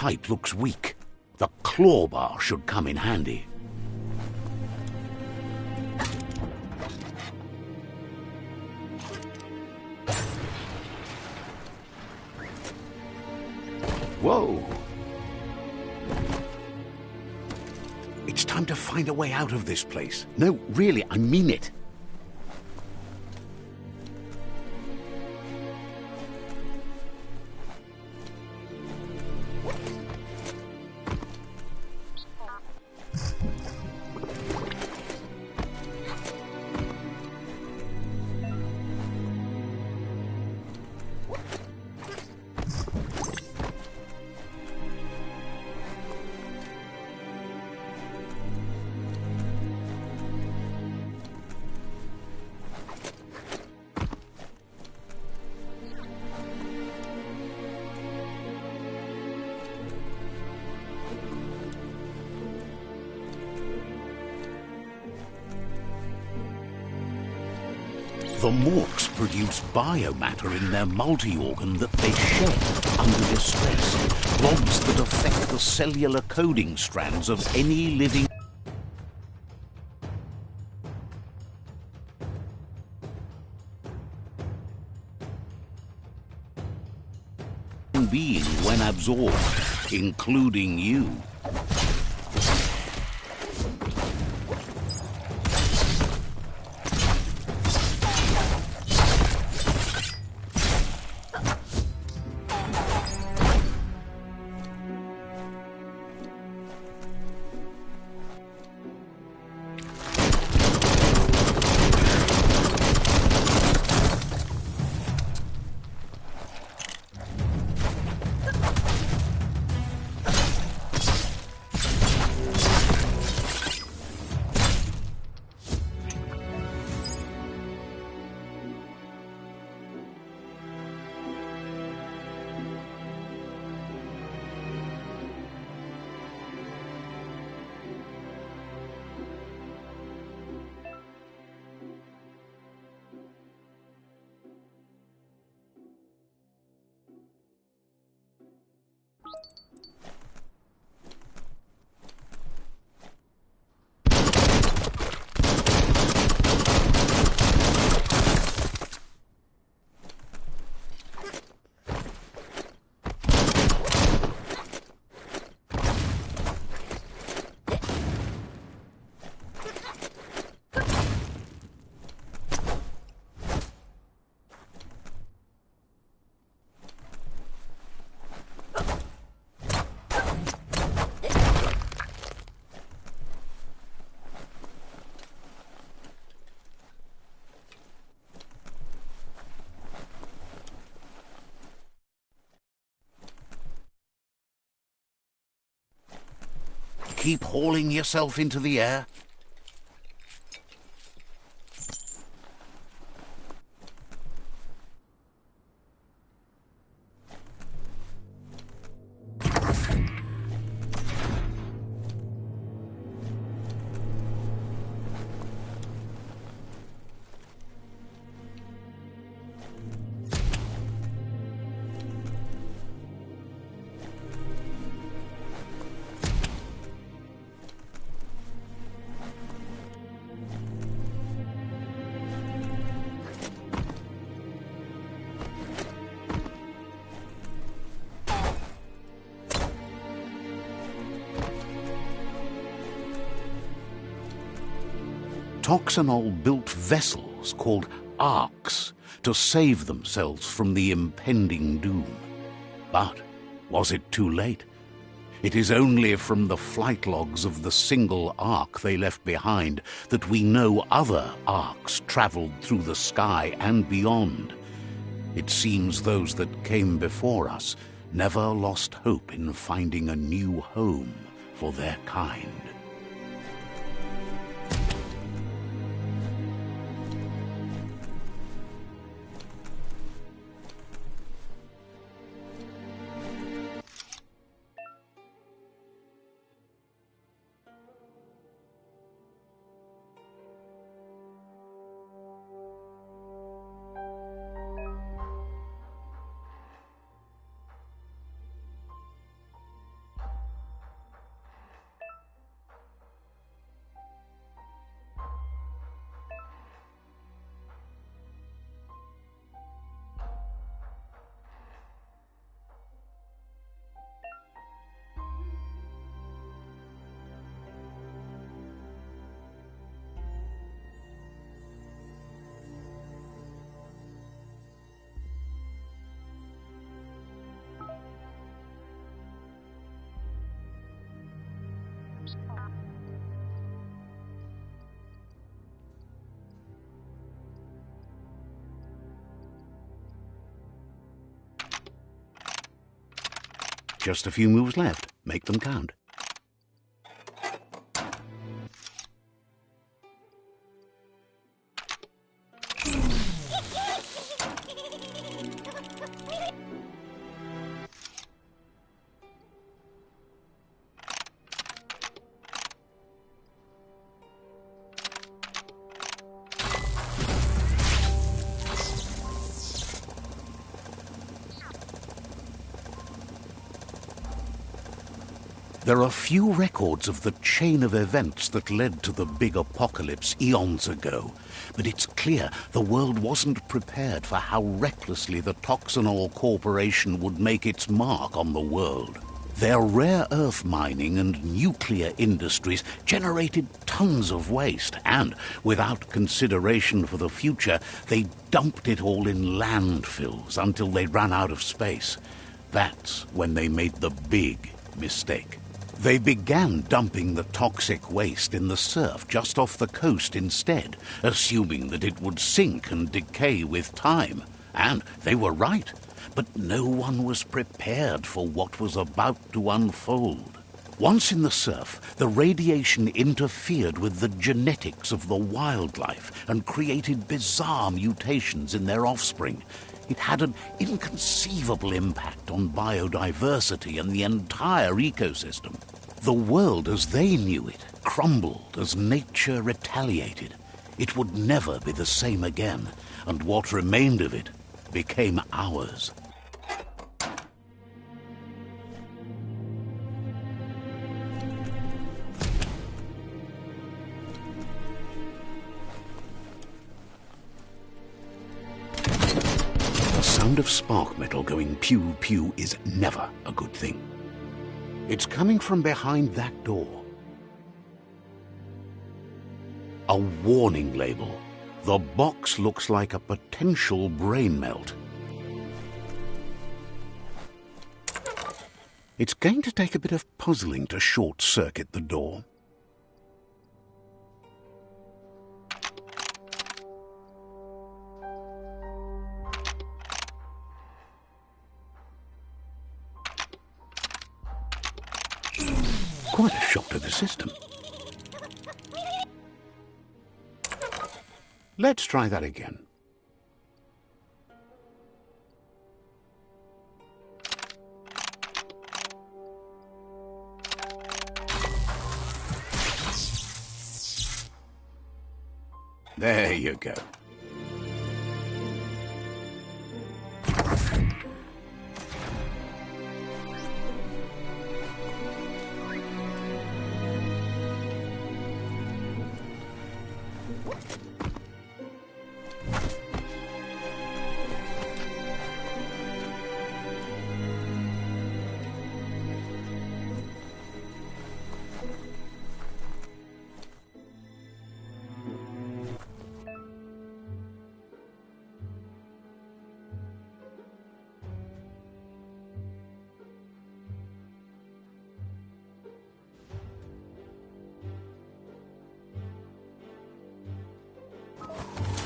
pipe looks weak. The claw bar should come in handy. Whoa! It's time to find a way out of this place. No, really, I mean it. The Morks produce biomatter in their multi-organ that they shed under distress, blobs that affect the cellular coding strands of any living being when absorbed, including you. Keep hauling yourself into the air. Toxanol built vessels called arks to save themselves from the impending doom. But was it too late? It is only from the flight logs of the single ark they left behind that we know other arks traveled through the sky and beyond. It seems those that came before us never lost hope in finding a new home for their kind. Just a few moves left. Make them count. There are few records of the chain of events that led to the big apocalypse eons ago, but it's clear the world wasn't prepared for how recklessly the Toxanol Corporation would make its mark on the world. Their rare earth mining and nuclear industries generated tons of waste, and, without consideration for the future, they dumped it all in landfills until they ran out of space. That's when they made the big mistake. They began dumping the toxic waste in the surf just off the coast instead, assuming that it would sink and decay with time. And they were right, but no one was prepared for what was about to unfold. Once in the surf, the radiation interfered with the genetics of the wildlife and created bizarre mutations in their offspring. It had an inconceivable impact on biodiversity and the entire ecosystem. The world as they knew it crumbled as nature retaliated. It would never be the same again, and what remained of it became ours. The sound of spark metal going pew-pew is never a good thing. It's coming from behind that door. A warning label. The box looks like a potential brain melt. It's going to take a bit of puzzling to short-circuit the door. Quite a shock to the system. Let's try that again. There you go.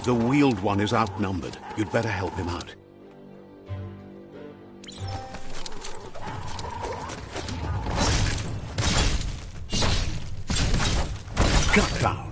The wheeled one is outnumbered. You'd better help him out. Cut down.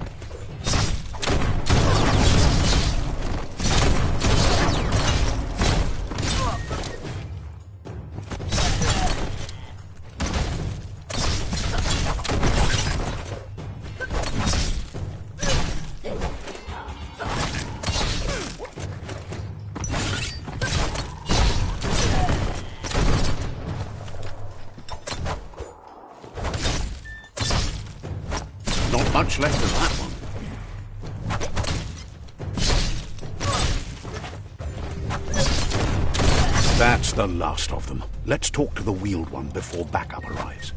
Not much left of that one. That's the last of them. Let's talk to the wheeled one before backup arrives.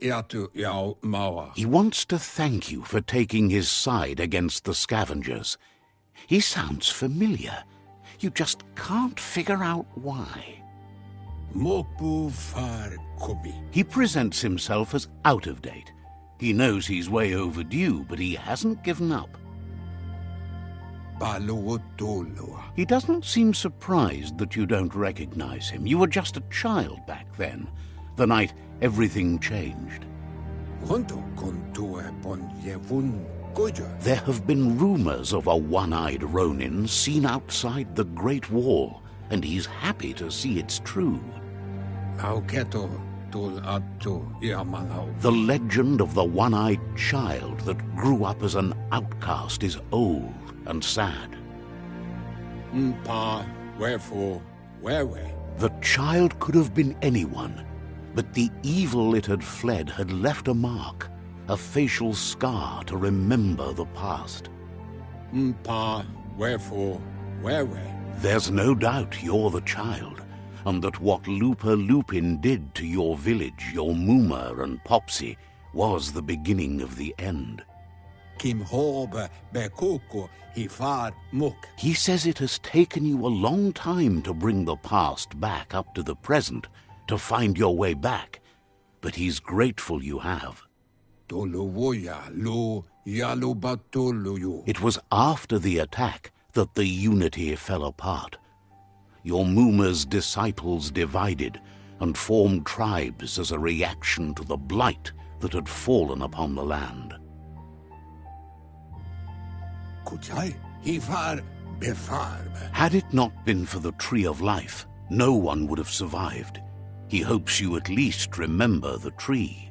iatu iau maua. He wants to thank you for taking his side against the scavengers. He sounds familiar. You just can't figure out why. Mopu far kobi. He presents himself as out of date. He knows he's way overdue, but he hasn't given up. Baluotolua. He doesn't seem surprised that you don't recognize him. You were just a child back then, the night everything changed. Honto kontue pon yevun goja. There have been rumors of a one-eyed Ronin seen outside the Great Wall, and he's happy to see it's true. Auketo tul atu iamanau. The legend of the one-eyed child that grew up as an outcast is old and sad. Mpa wherefore where? The child could have been anyone, but the evil it had fled had left a mark, a facial scar to remember the past. Mpa wherefore where? There's no doubt you're the child, and that what Lupa Lupin did to your village, your Muma and Popsy, was the beginning of the end. Kim hobe bekoko hifar muk. He says it has taken you a long time to bring the past back up to the present, to find your way back, but he's grateful you have. Toluvoya lu yalubatoluyu. It was after the attack that the unity fell apart. Your Muma's disciples divided and formed tribes as a reaction to the blight that had fallen upon the land. Kujai hifar befar. Had it not been for the Tree of Life, no one would have survived. He hopes you at least remember the tree.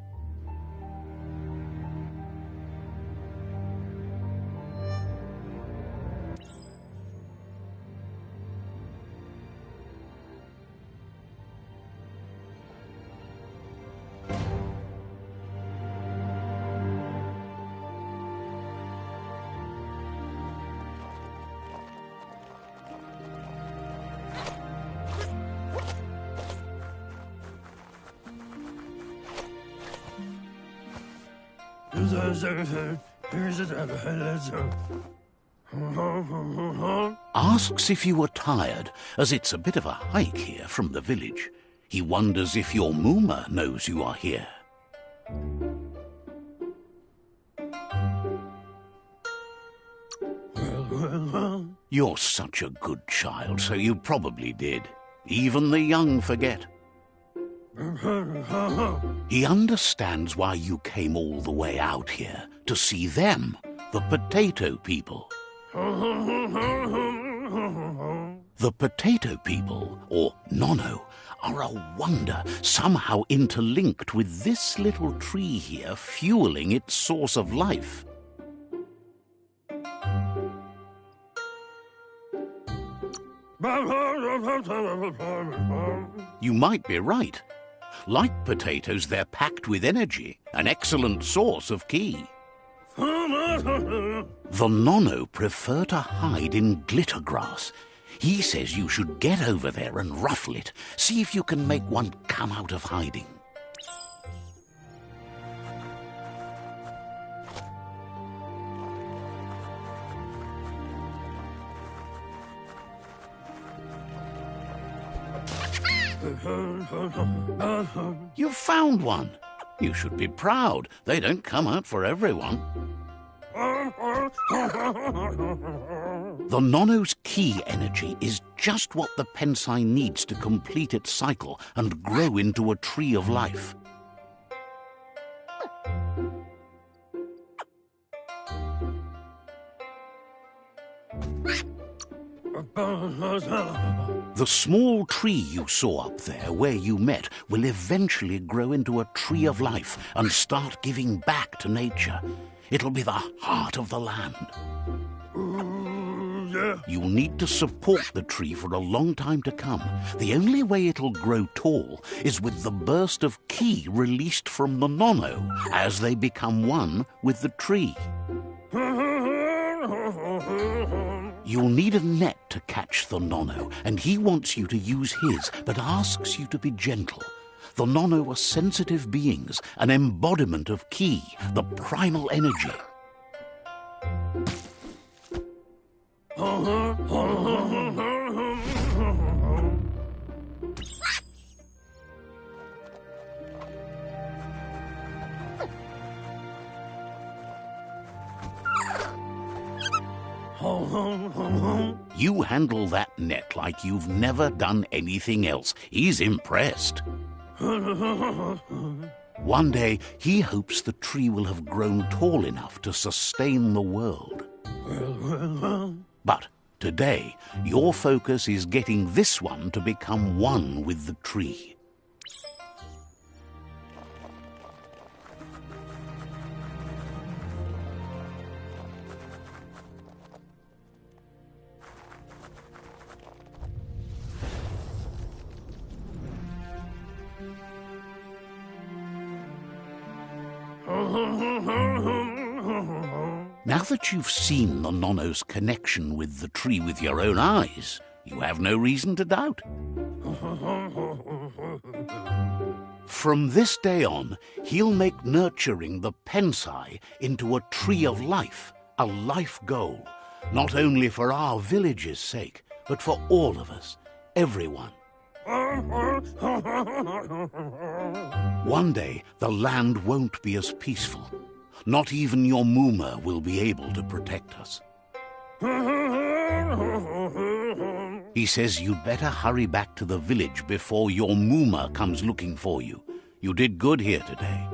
Asks if you were tired, as it's a bit of a hike here from the village. He wonders if your Muma knows you are here. You're such a good child, so you probably did. Even the young forget. He understands why you came all the way out here, to see them, the potato people. The potato people, or Nono, are a wonder, somehow interlinked with this little tree here fueling its source of life. You might be right. Like potatoes, they're packed with energy, an excellent source of ki. The Nono prefer to hide in glitter grass. He says you should get over there and ruffle it. See if you can make one come out of hiding. You've found one. You should be proud. They don't come out for everyone. The Nono's ki energy is just what the Pensai needs to complete its cycle and grow into a tree of life. The small tree you saw up there where you met will eventually grow into a tree of life and start giving back to nature. It'll be the heart of the land. You'll need to support the tree for a long time to come. The only way it'll grow tall is with the burst of ki released from the Nono as they become one with the tree. You'll need a net to catch the Nono, and he wants you to use his, but asks you to be gentle. The Nono are sensitive beings, an embodiment of Ki, the primal energy. You handle that net like you've never done anything else. He's impressed. One day, he hopes the tree will have grown tall enough to sustain the world. But today, your focus is getting this one to become one with the tree. Now that you've seen the Nono's connection with the tree with your own eyes, you have no reason to doubt. From this day on, he'll make nurturing the Pensai into a tree of life, a life goal, not only for our village's sake, but for all of us, everyone. One day, the land won't be as peaceful. Not even your Muma will be able to protect us. He says you'd better hurry back to the village before your Muma comes looking for you. You did good here today.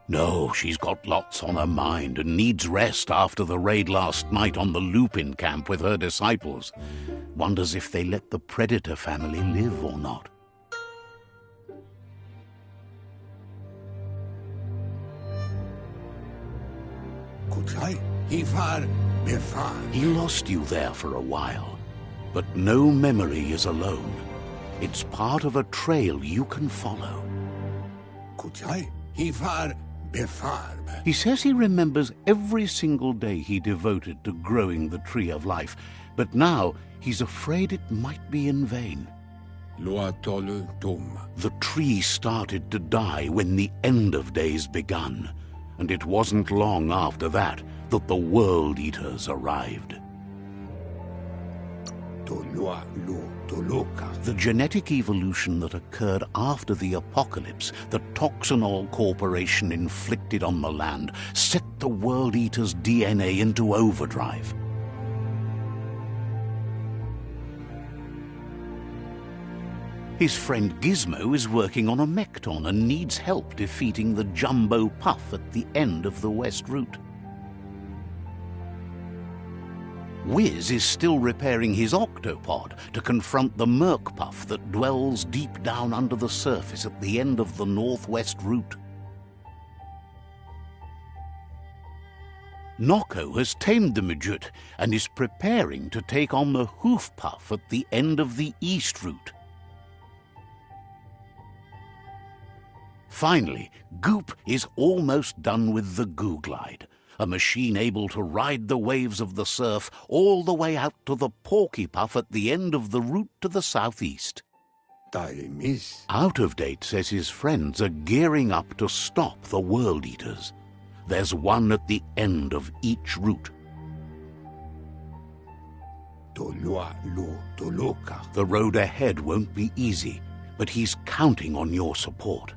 No, she's got lots on her mind and needs rest after the raid last night on the Lupin camp with her disciples. Wonders if they let the Predator family live or not. He lost you there for a while, but no memory is alone. It's part of a trail you can follow. He says he remembers every single day he devoted to growing the tree of life, but now he's afraid it might be in vain. The tree started to die when the end of days begun, and it wasn't long after that that the World Eaters arrived. The genetic evolution that occurred after the apocalypse that Toxanol Corporation inflicted on the land set the World Eaters' DNA into overdrive. His friend Gizmo is working on a Mekton and needs help defeating the Jumbo Puff at the end of the West Route. Wiz is still repairing his octopod to confront the Merc Puff that dwells deep down under the surface at the end of the Northwest Route. Noko has tamed the Midget and is preparing to take on the Hoof Puff at the end of the East Route. Finally, Goop is almost done with the Googlide, a machine able to ride the waves of the surf all the way out to the Porky Puff at the end of the route to the southeast. Out of Date says his friends are gearing up to stop the World Eaters. There's one at the end of each route. The road ahead won't be easy, but he's counting on your support.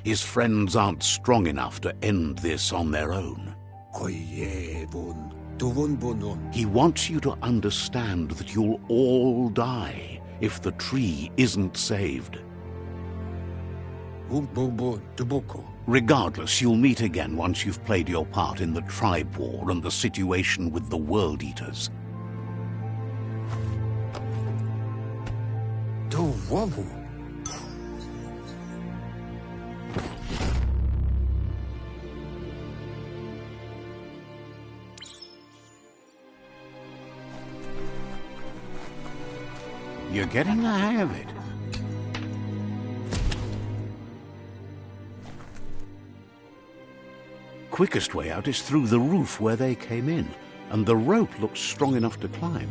His friends aren't strong enough to end this on their own. He wants you to understand that you'll all die if the tree isn't saved. Regardless, you'll meet again once you've played your part in the tribe war and the situation with the World Eaters. You're getting the hang of it. Quickest way out is through the roof where they came in, and the rope looks strong enough to climb.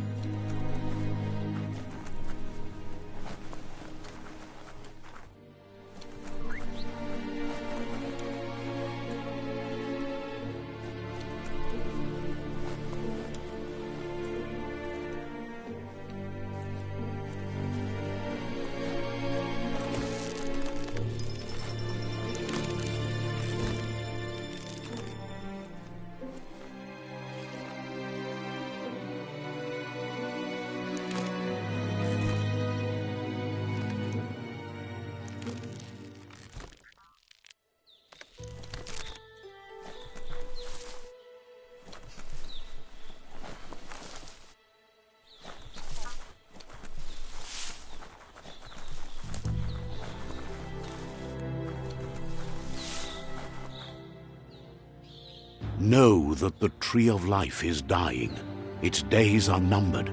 Know that the Tree of Life is dying. Its days are numbered.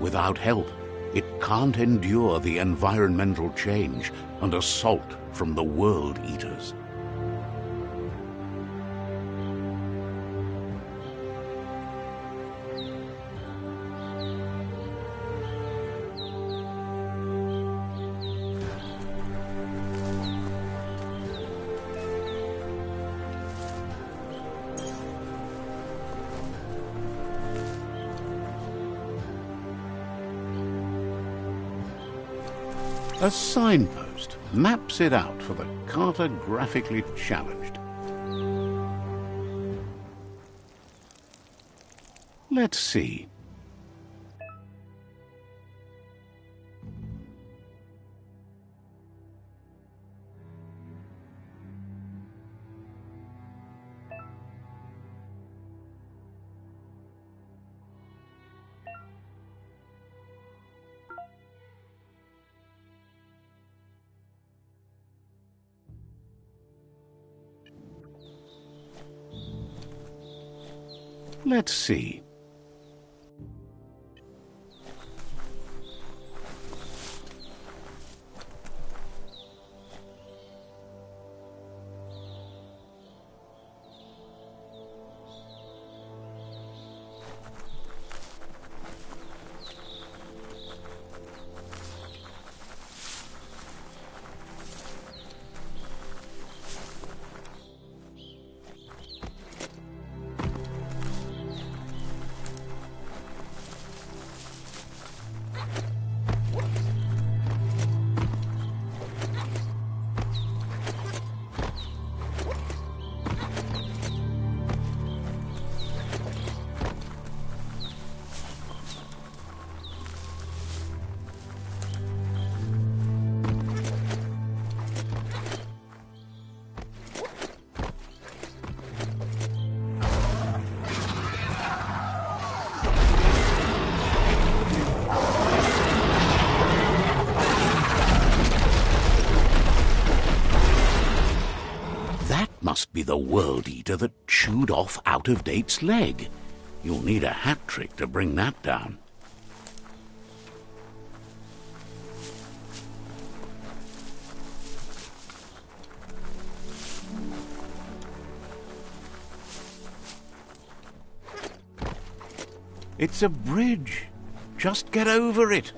Without help, it can't endure the environmental change and assault from the World Eaters. A signpost maps it out for the cartographically challenged. Let's see. Let's see. Must be the World Eater that chewed off Out-of-Date's leg. You'll need a hat trick to bring that down. It's a bridge. Just get over it.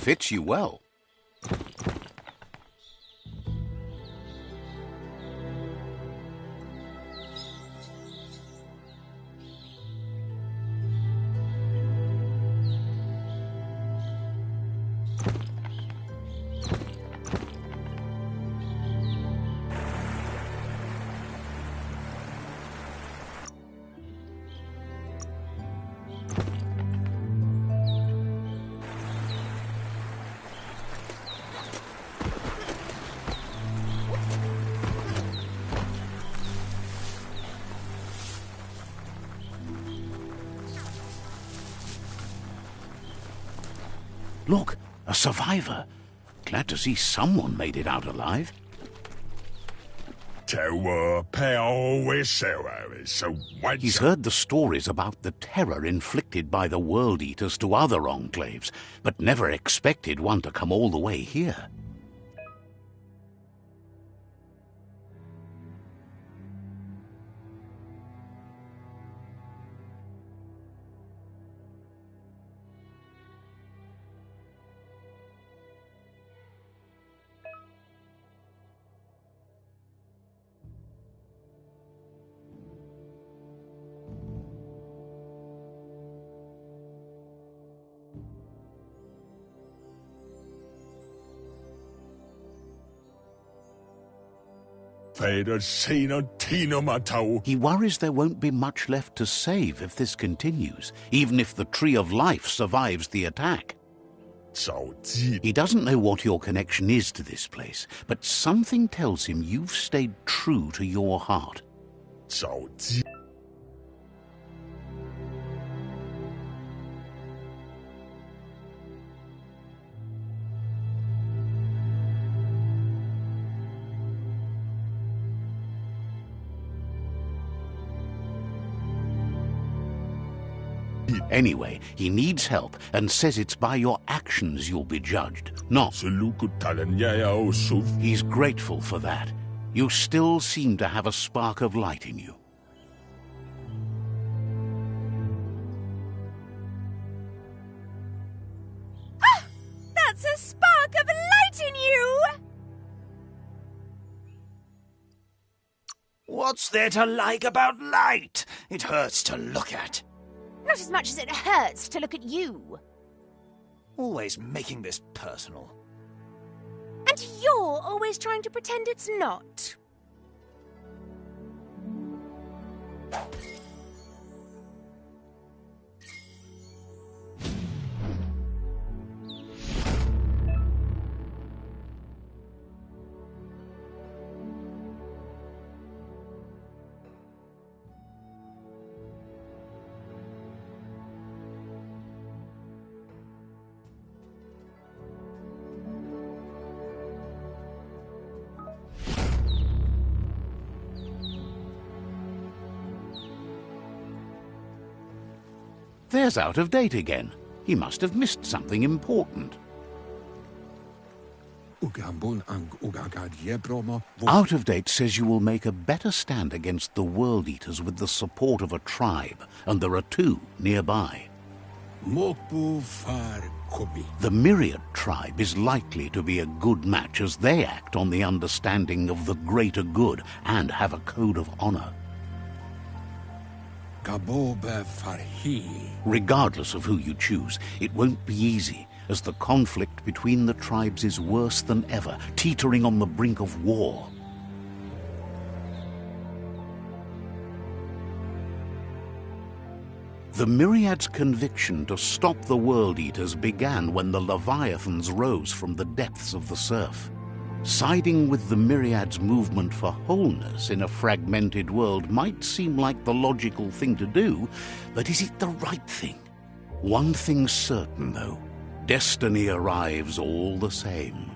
Fits you well. look, a survivor. Glad to see someone made it out alive. He's heard the stories about the terror inflicted by the World Eaters to other enclaves, but never expected one to come all the way here. He worries there won't be much left to save if this continues, even if the Tree of Life survives the attack. He doesn't know what your connection is to this place, but something tells him you've stayed true to your heart. Anyway, he needs help and says it's by your actions you'll be judged, not. He's grateful for that. You still seem to have a spark of light in you. Ah! That's a spark of light in you! What's there to like about light? It hurts to look at. Not as much as it hurts to look at you. Always making this personal. And you're always trying to pretend it's not. There's Out of Date again. He must have missed something important. Out of Date says you will make a better stand against the World Eaters with the support of a tribe, and there are two nearby. The Myriad tribe is likely to be a good match as they act on the understanding of the greater good and have a code of honor. Regardless of who you choose, it won't be easy, as the conflict between the tribes is worse than ever, teetering on the brink of war. The Myriad's conviction to stop the World Eaters began when the Leviathans rose from the depths of the surf. Siding with the Myriad's movement for wholeness in a fragmented world might seem like the logical thing to do, but is it the right thing? One thing's certain, though. Destiny arrives all the same.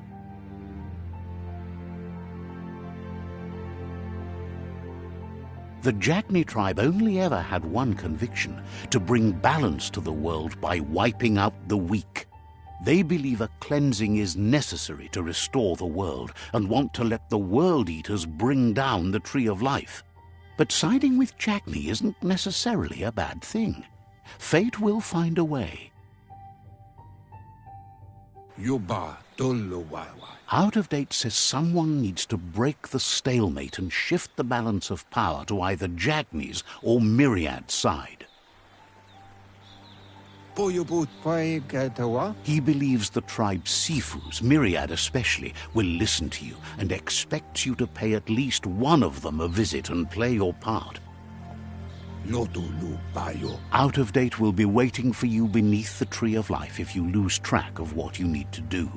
The Jagni tribe only ever had one conviction: to bring balance to the world by wiping out the weak. They believe a cleansing is necessary to restore the world and want to let the World Eaters bring down the Tree of Life. But siding with Jagni isn't necessarily a bad thing. Fate will find a way. Out of Date says someone needs to break the stalemate and shift the balance of power to either Jagni's or Myriad's side. He believes the tribe's Sifus, Myriad especially, will listen to you and expects you to pay at least one of them a visit and play your part. Out of Date will be waiting for you beneath the Tree of Life if you lose track of what you need to do.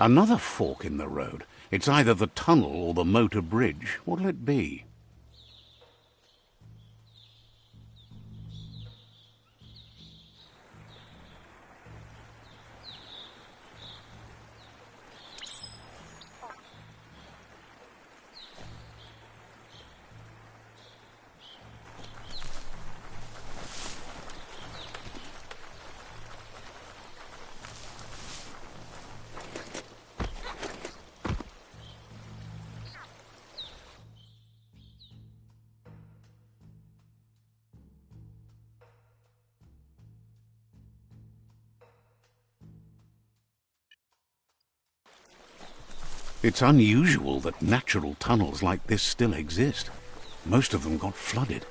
Another fork in the road. It's either the tunnel or the motor bridge. What'll it be? It's unusual that natural tunnels like this still exist. Most of them got flooded.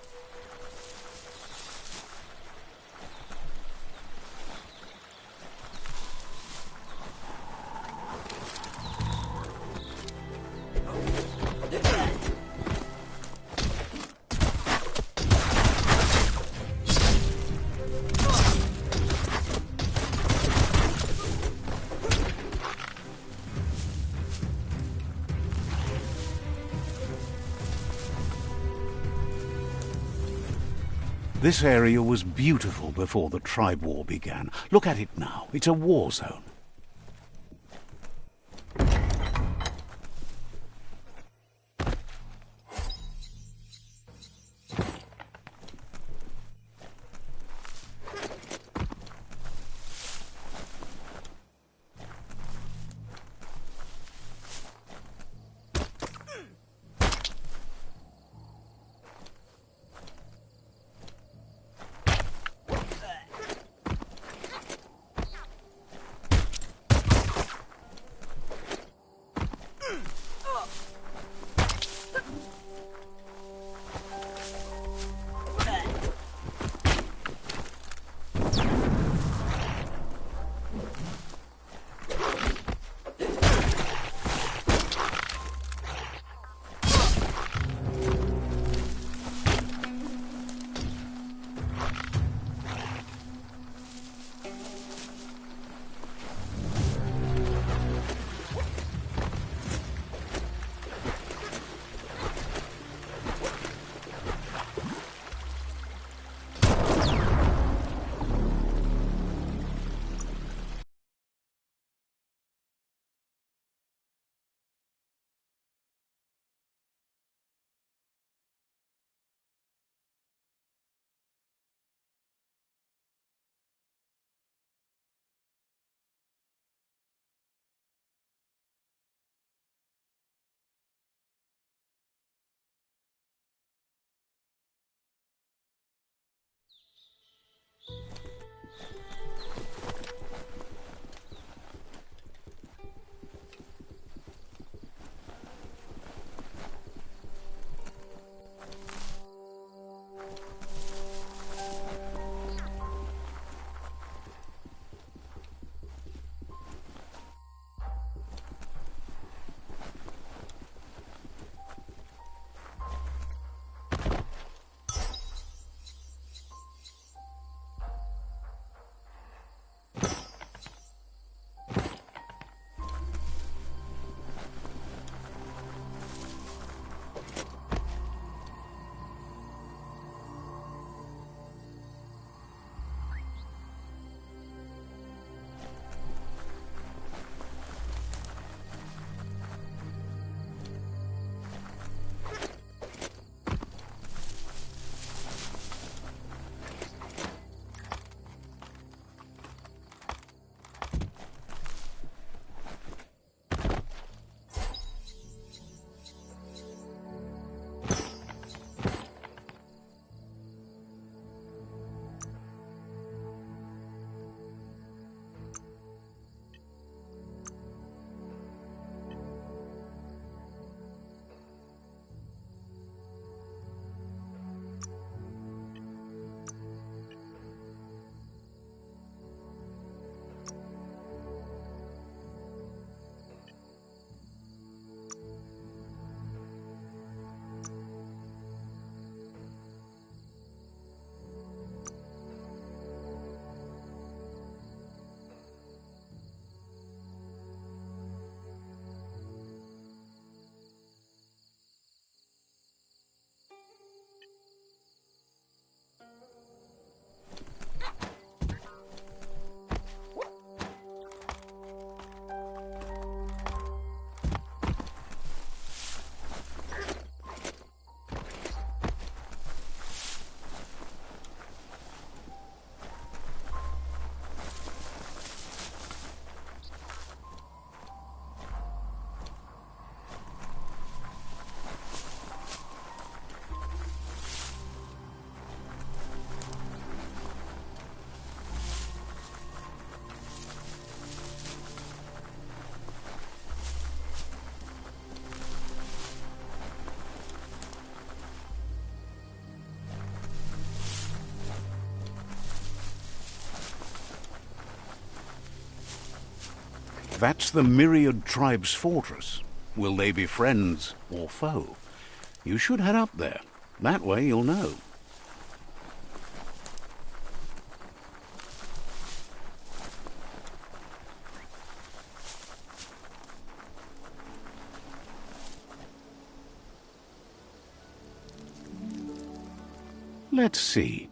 This area was beautiful before the tribe war began. Look at it now. It's a war zone. That's the Myriad Tribe's fortress. Will they be friends or foe? You should head up there. That way you'll know. Let's see.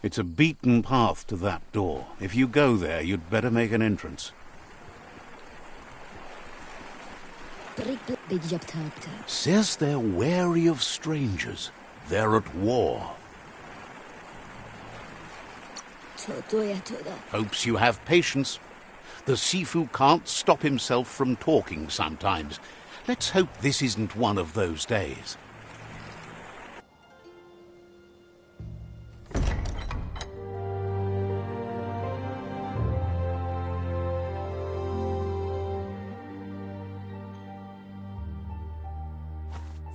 It's a beaten path to that door. If you go there, you'd better make an entrance. Says they're wary of strangers. They're at war. Hopes you have patience. The Sifu can't stop himself from talking sometimes. Let's hope this isn't one of those days.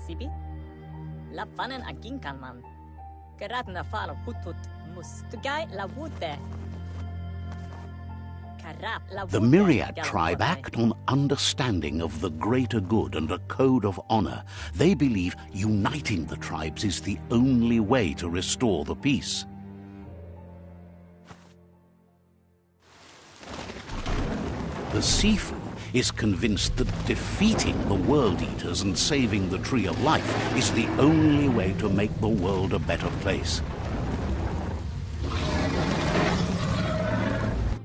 Sibi? Lapvanen aginkalman. Geratna falo hutut mustugai la wute. The Myriad tribe act on understanding of the greater good and a code of honor. They believe uniting the tribes is the only way to restore the peace. The Sifu is convinced that defeating the World Eaters and saving the Tree of Life is the only way to make the world a better place.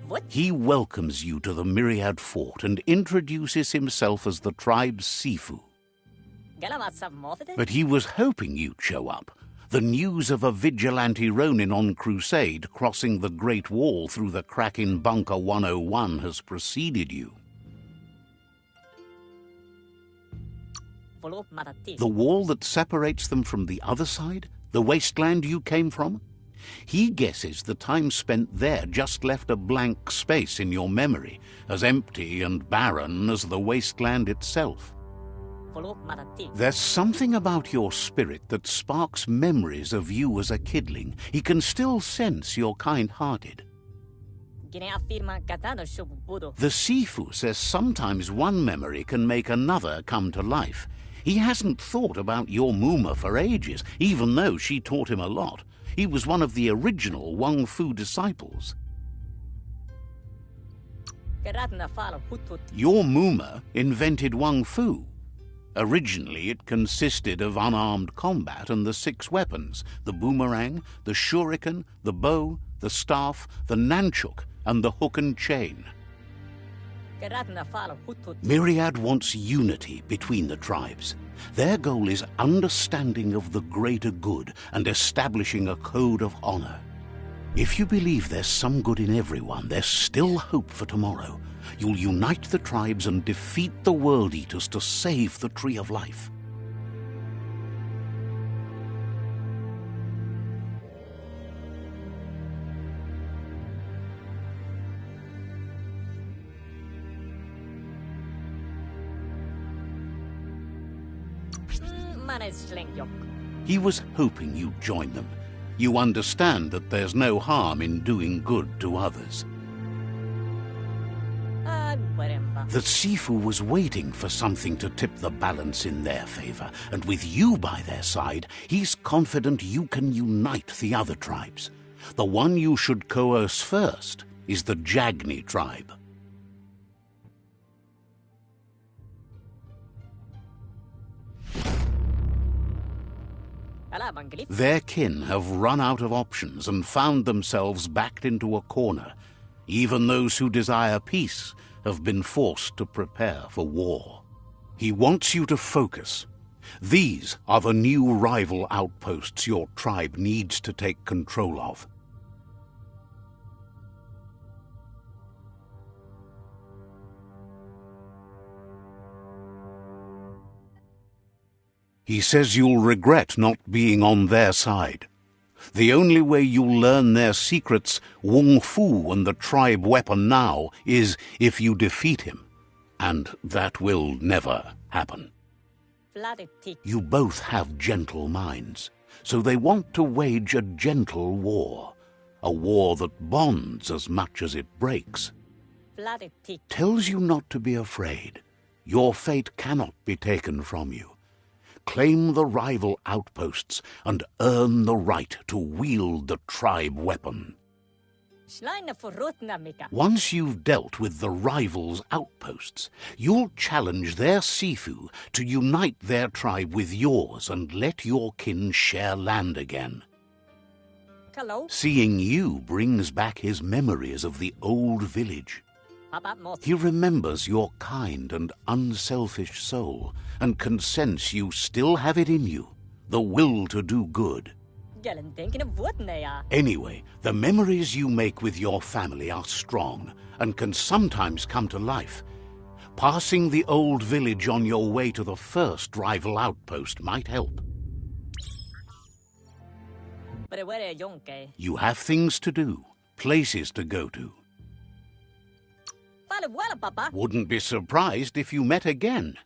What? He welcomes you to the Myriad Fort and introduces himself as the tribe's Sifu. But he was hoping you'd show up. The news of a vigilante Ronin on crusade crossing the Great Wall through the crack in Bunker 101 has preceded you. The wall that separates them from the other side? The wasteland you came from? He guesses the time spent there just left a blank space in your memory, as empty and barren as the wasteland itself. There's something about your spirit that sparks memories of you as a kidling. He can still sense you're kind-hearted. The Sifu says sometimes one memory can make another come to life. He hasn't thought about your Muma for ages, even though she taught him a lot. He was one of the original Wang Fu disciples. Your Muma invented Wang Fu. Originally, it consisted of unarmed combat and the 6 weapons: the boomerang, the shuriken, the bow, the staff, the nunchuk, and the hook and chain. Myriad wants unity between the tribes. Their goal is understanding of the greater good and establishing a code of honor. If you believe there's some good in everyone, there's still hope for tomorrow. You'll unite the tribes and defeat the World Eaters to save the Tree of Life. He was hoping you'd join them. You understand that there's no harm in doing good to others. The Sifu was waiting for something to tip the balance in their favor, and with you by their side, he's confident you can unite the other tribes. The one you should coerce first is the Jagni tribe. Their kin have run out of options and found themselves backed into a corner. Even those who desire peace have been forced to prepare for war. He wants you to focus. These are the new rival outposts your tribe needs to take control of. He says you'll regret not being on their side. The only way you'll learn their secrets, Wung Fu and the tribe weapon now, is if you defeat him. And that will never happen. You both have gentle minds, so they want to wage a gentle war. A war that bonds as much as it breaks. Tells you not to be afraid. Your fate cannot be taken from you. Claim the rival outposts and earn the right to wield the tribe weapon. Once you've dealt with the rivals' outposts, you'll challenge their Sifu to unite their tribe with yours and let your kin share land again. Hello. Seeing you brings back his memories of the old village. He remembers your kind and unselfish soul and can sense you still have it in you, the will to do good. Anyway, the memories you make with your family are strong and can sometimes come to life. Passing the old village on your way to the first rival outpost might help. You have things to do, places to go to. Wouldn't be surprised if you met again.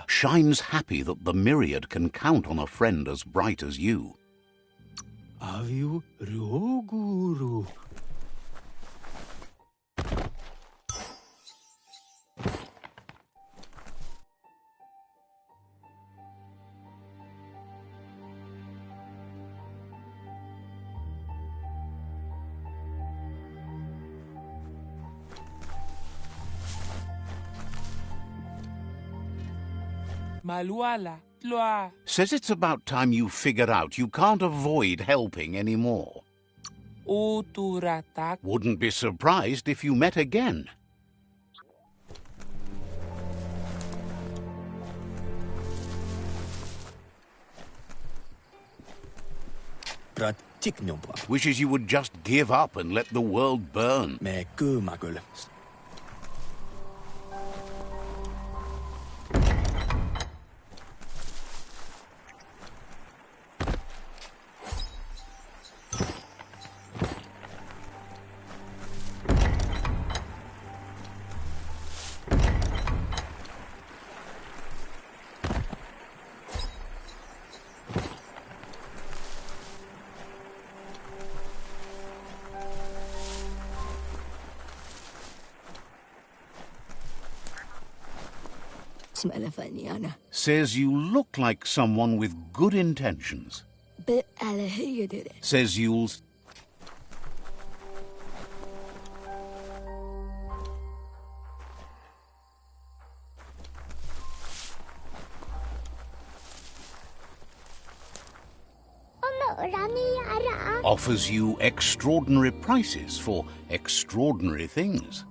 Shine's happy that the Myriad can count on a friend as bright as you. Says it's about time you figured out you can't avoid helping anymore. Wouldn't be surprised if you met again. Wishes you would just give up and let the world burn. Says you look like someone with good intentions. Says you'll... Offers you extraordinary prices for extraordinary things.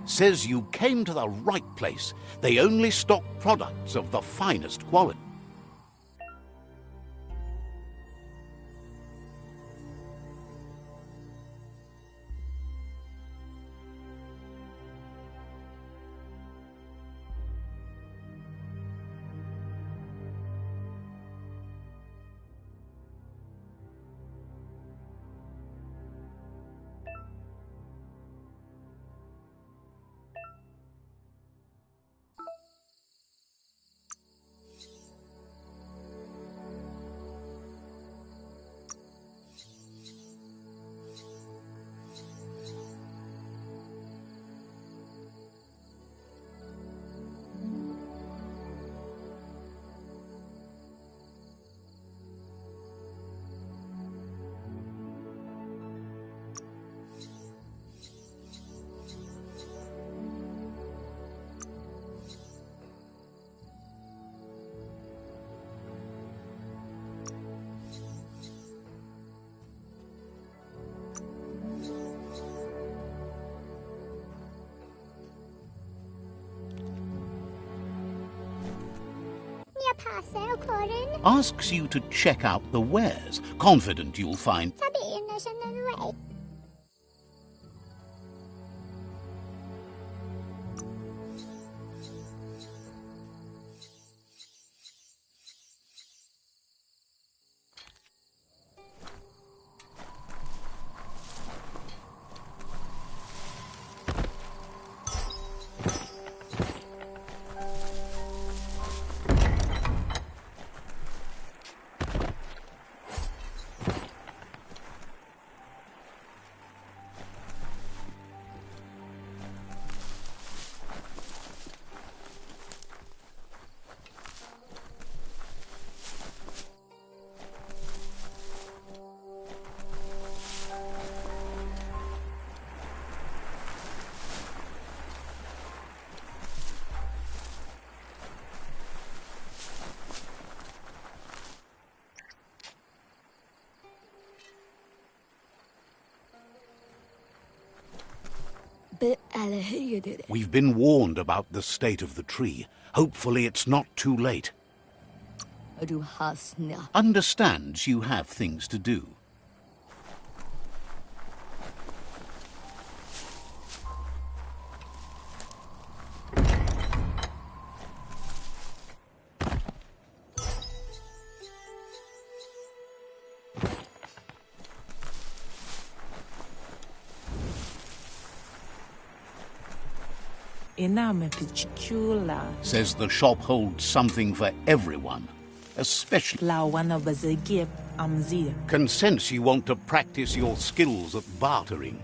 Says you came to the right place. They only stock products of the finest quality. Asks you to check out the wares, confident you'll find... We've been warned about the state of the tree. Hopefully it's not too late. Understands you have things to do. Says the shop holds something for everyone, especially... Can sense you want to practice your skills at bartering.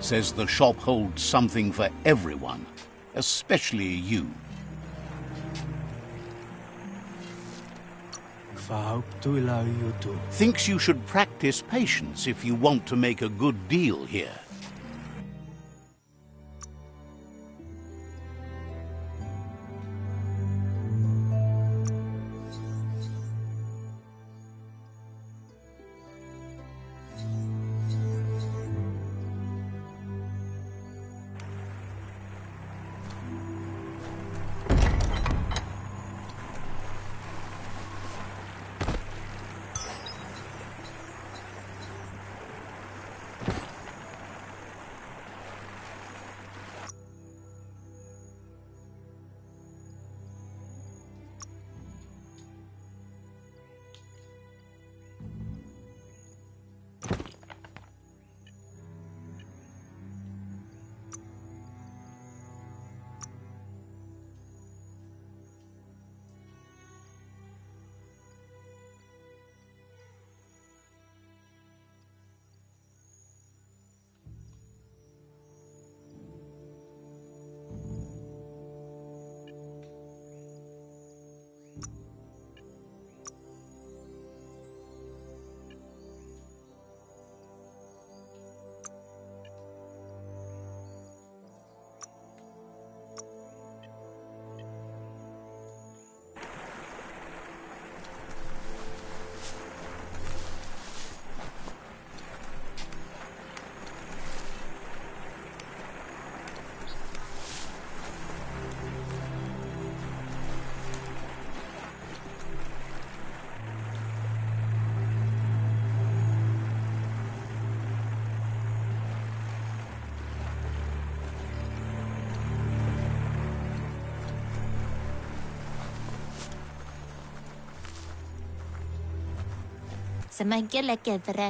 says the shop holds something for everyone, especially you. Thinks you should practice patience if you want to make a good deal here.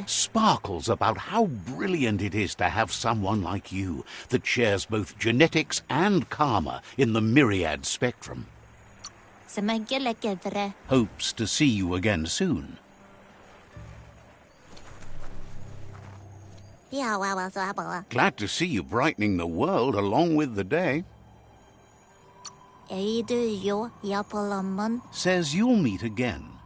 Sparkles about how brilliant it is to have someone like you that shares both genetics and karma in the myriad spectrum. Hopes to see you again soon. Glad to see you brightening the world along with the day. Says you'll meet again.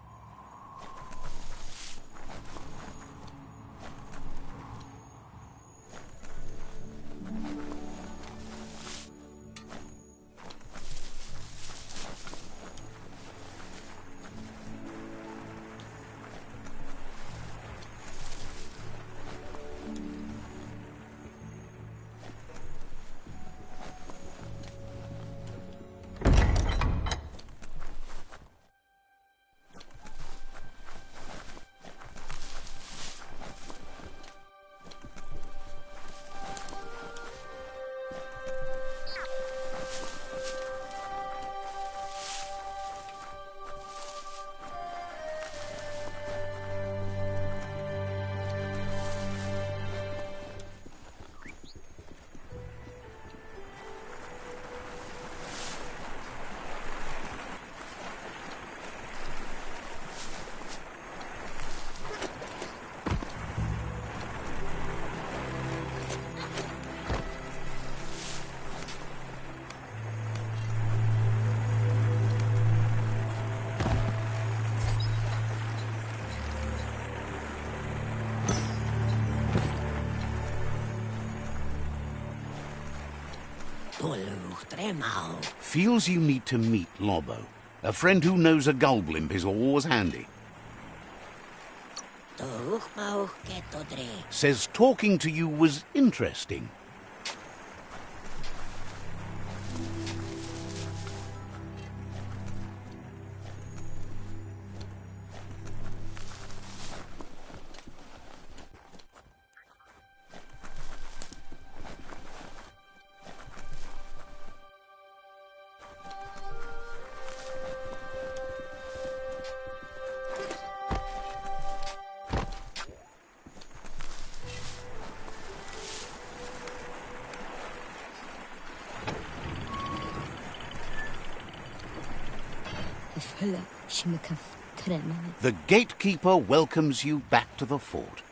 Feels you need to meet Lobo. A friend who knows a gullblimp is always handy. Says talking to you was interesting. The gatekeeper welcomes you back to the fort.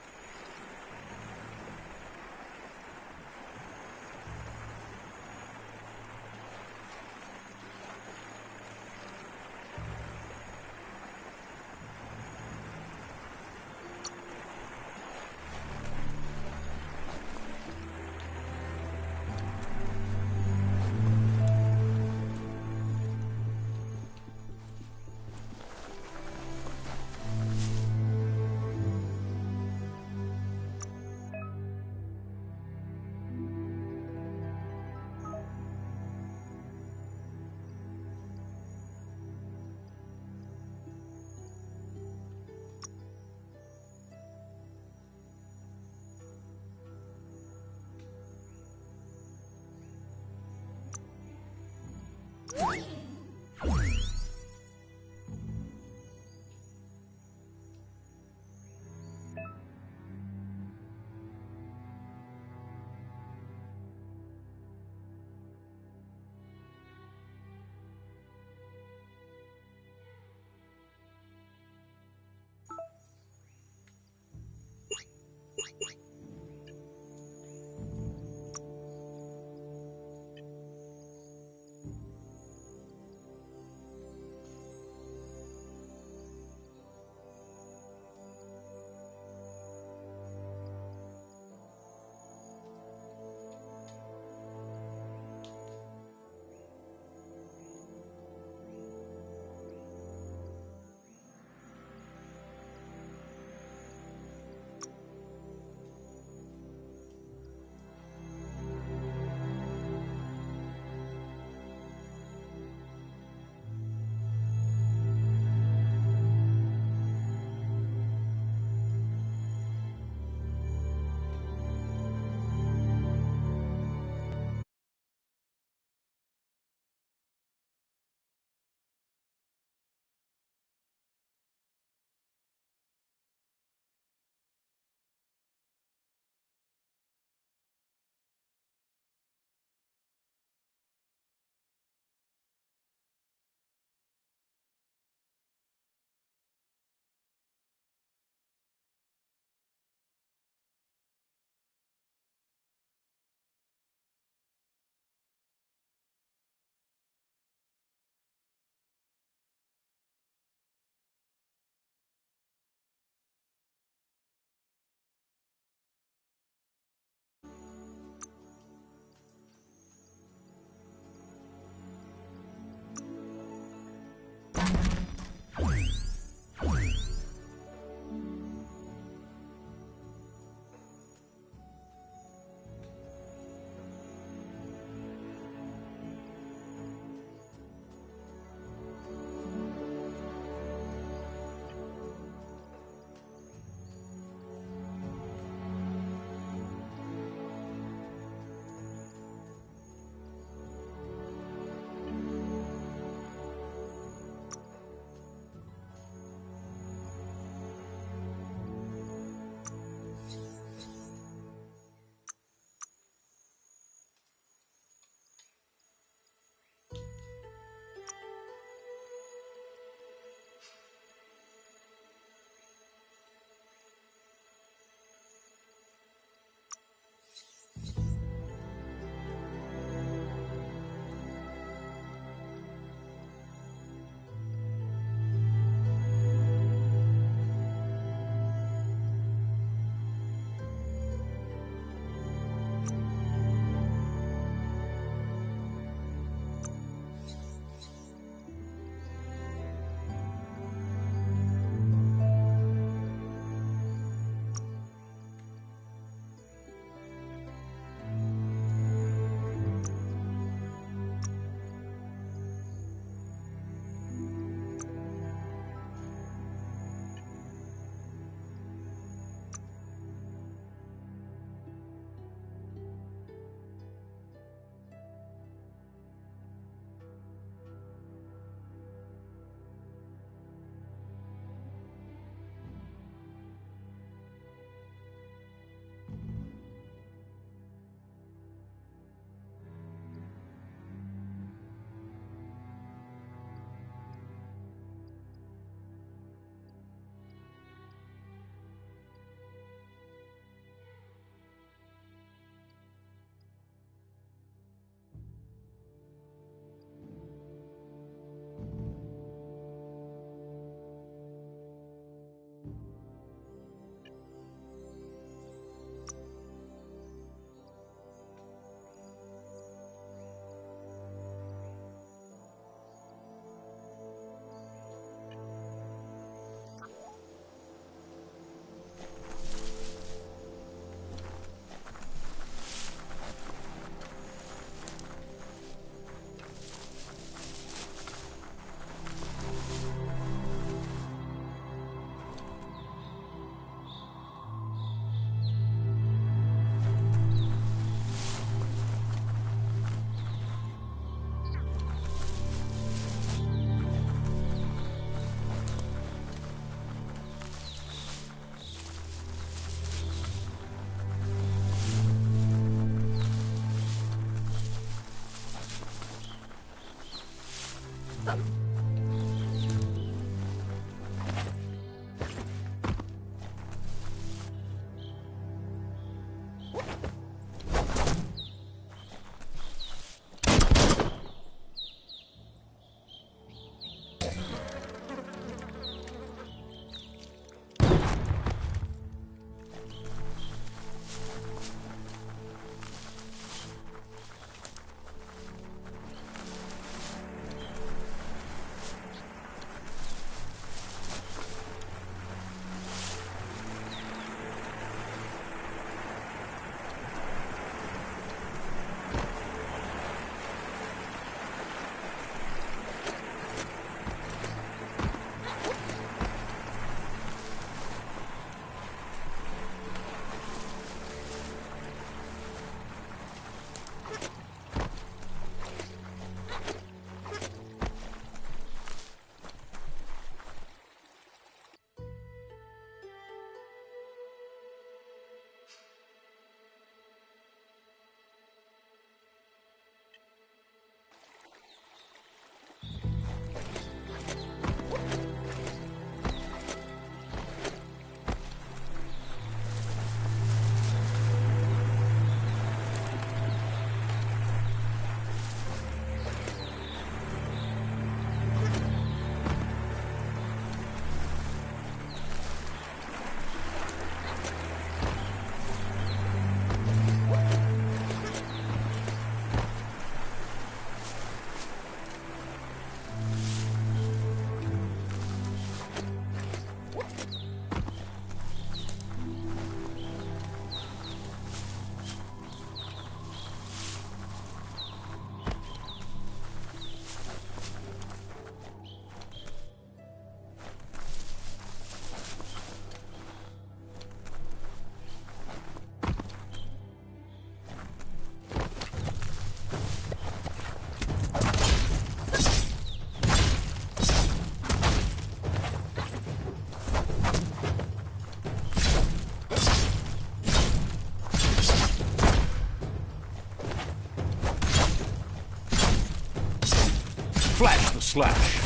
Flash the slash.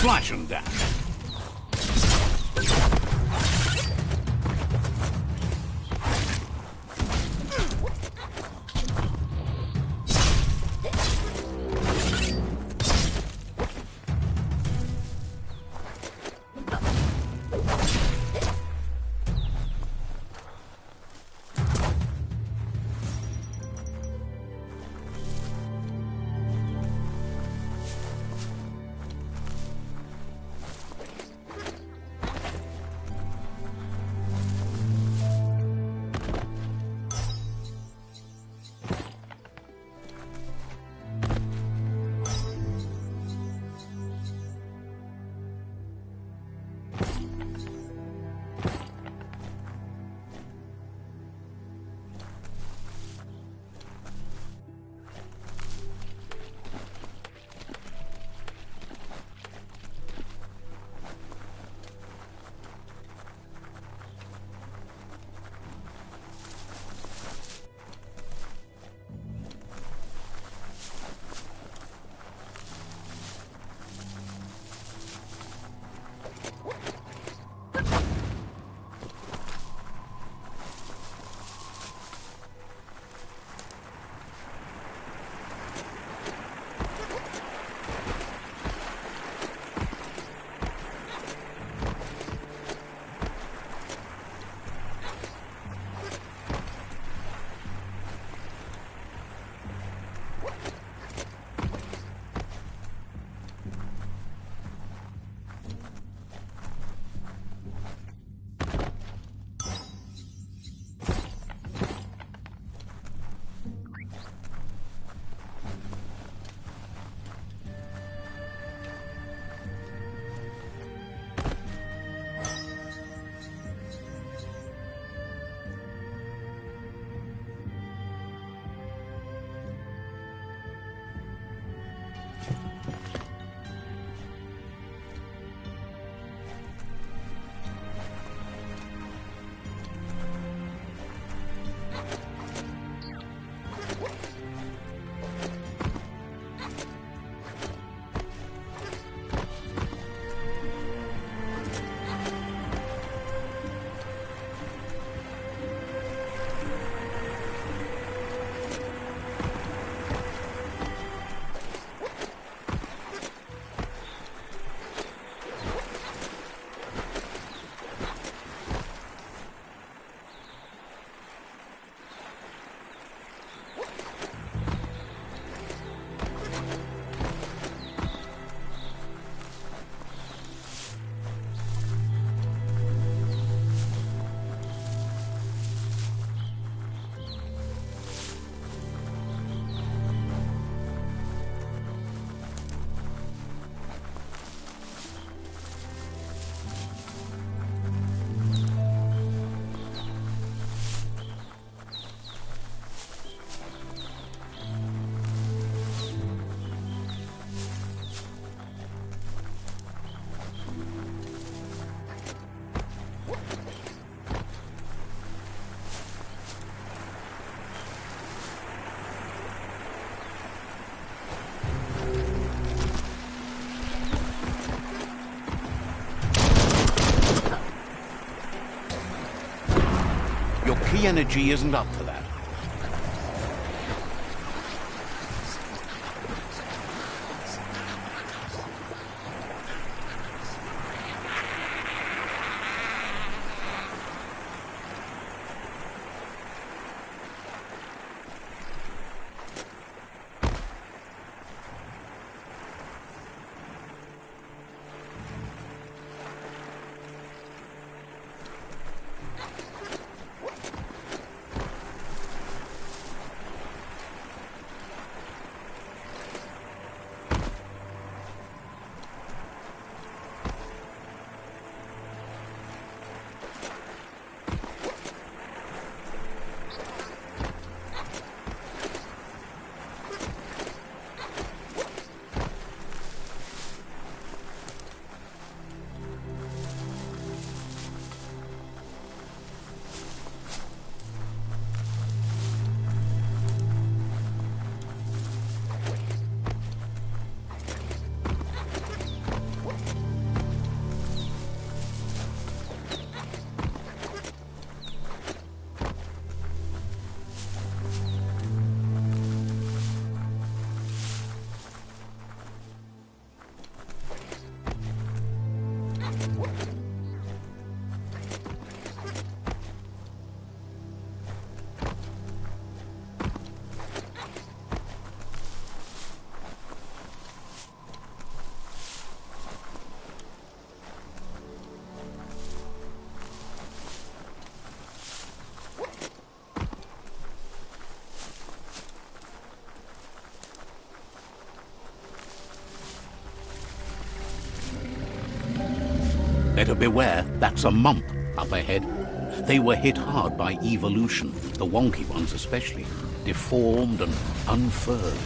Slash and dash. Key energy isn't up for that. Better beware, that's a mump up ahead. They were hit hard by evolution, the wonky ones especially, deformed and unfurled.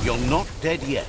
You're not dead yet.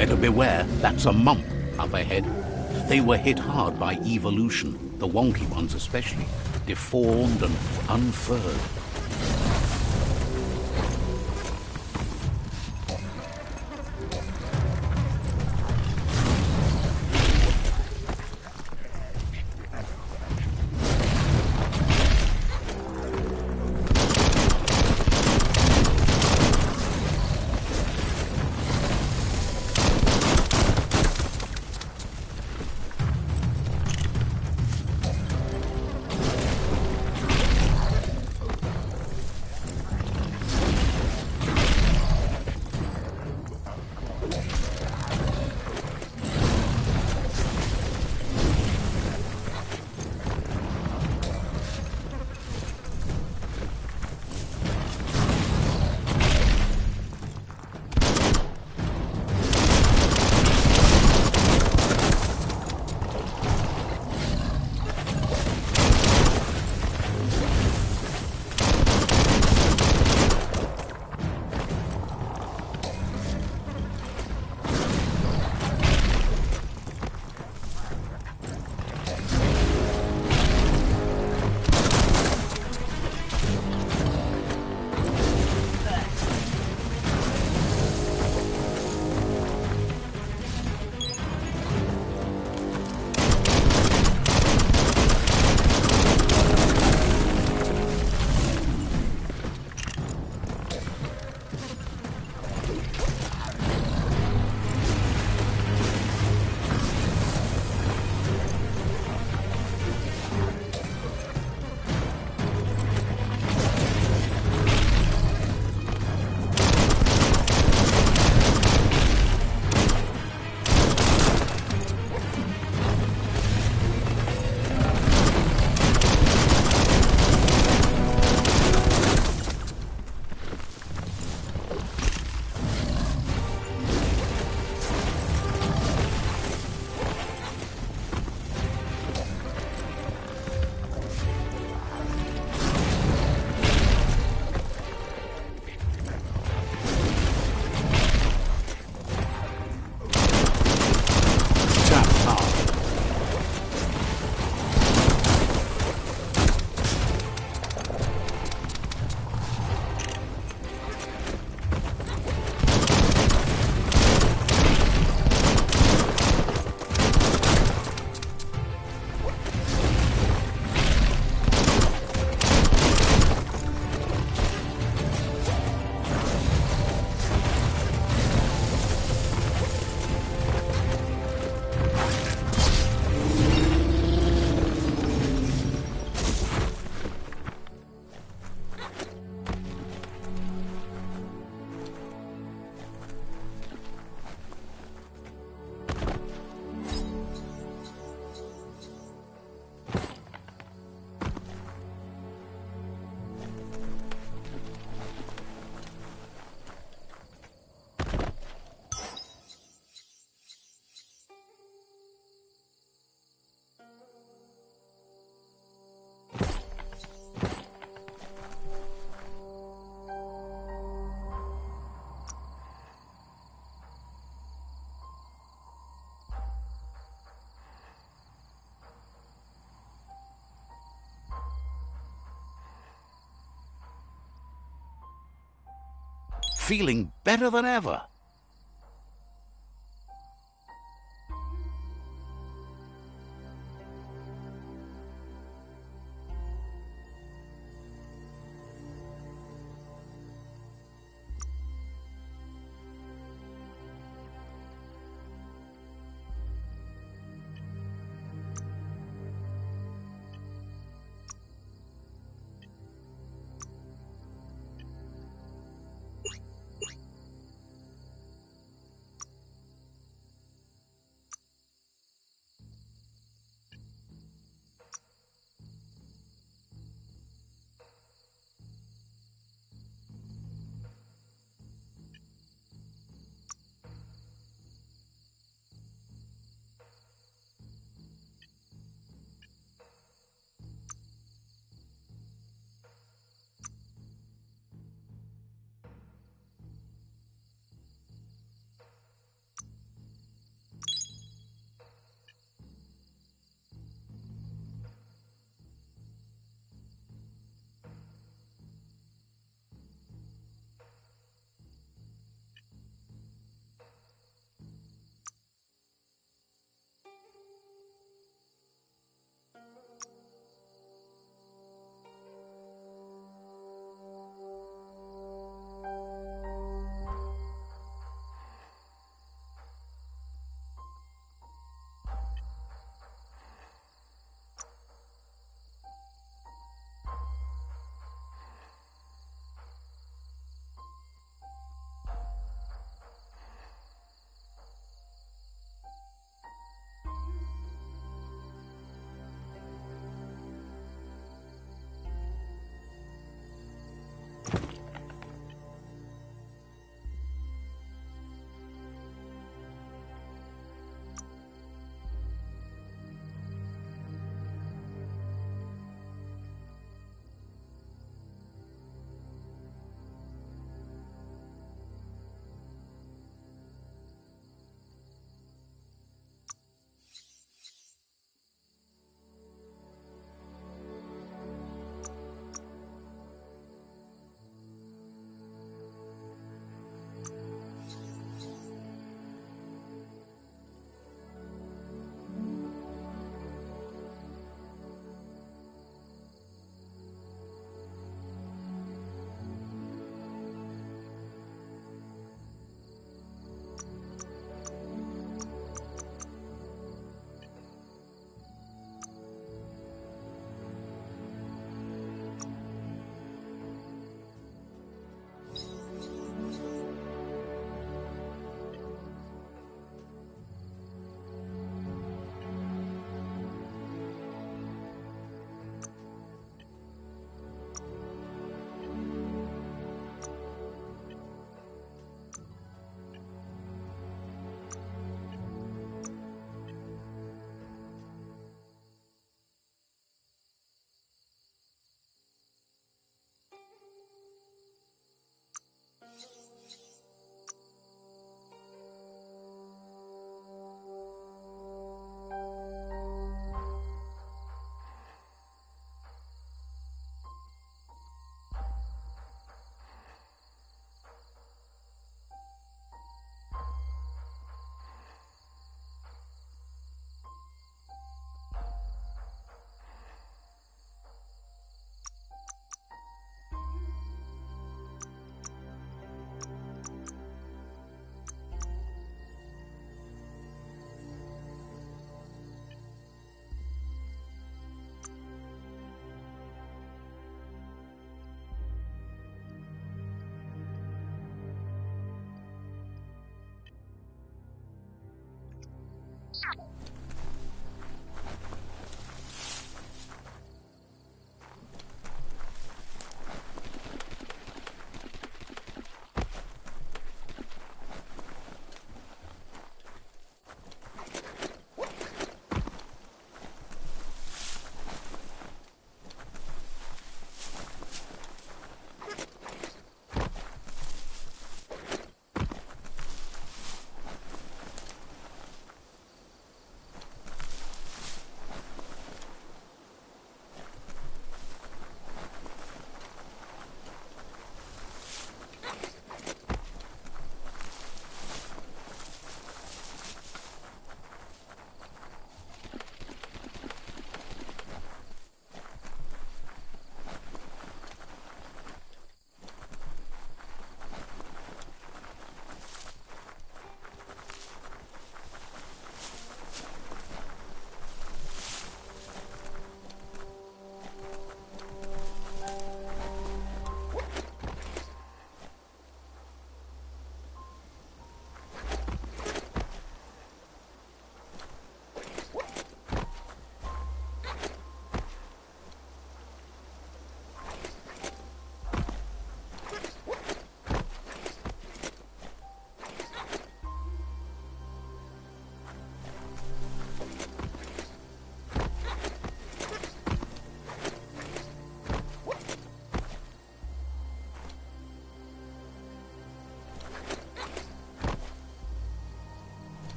Better beware, that's a mump up ahead. They were hit hard by evolution, the wonky ones especially, deformed and unfurred. Feeling better than ever.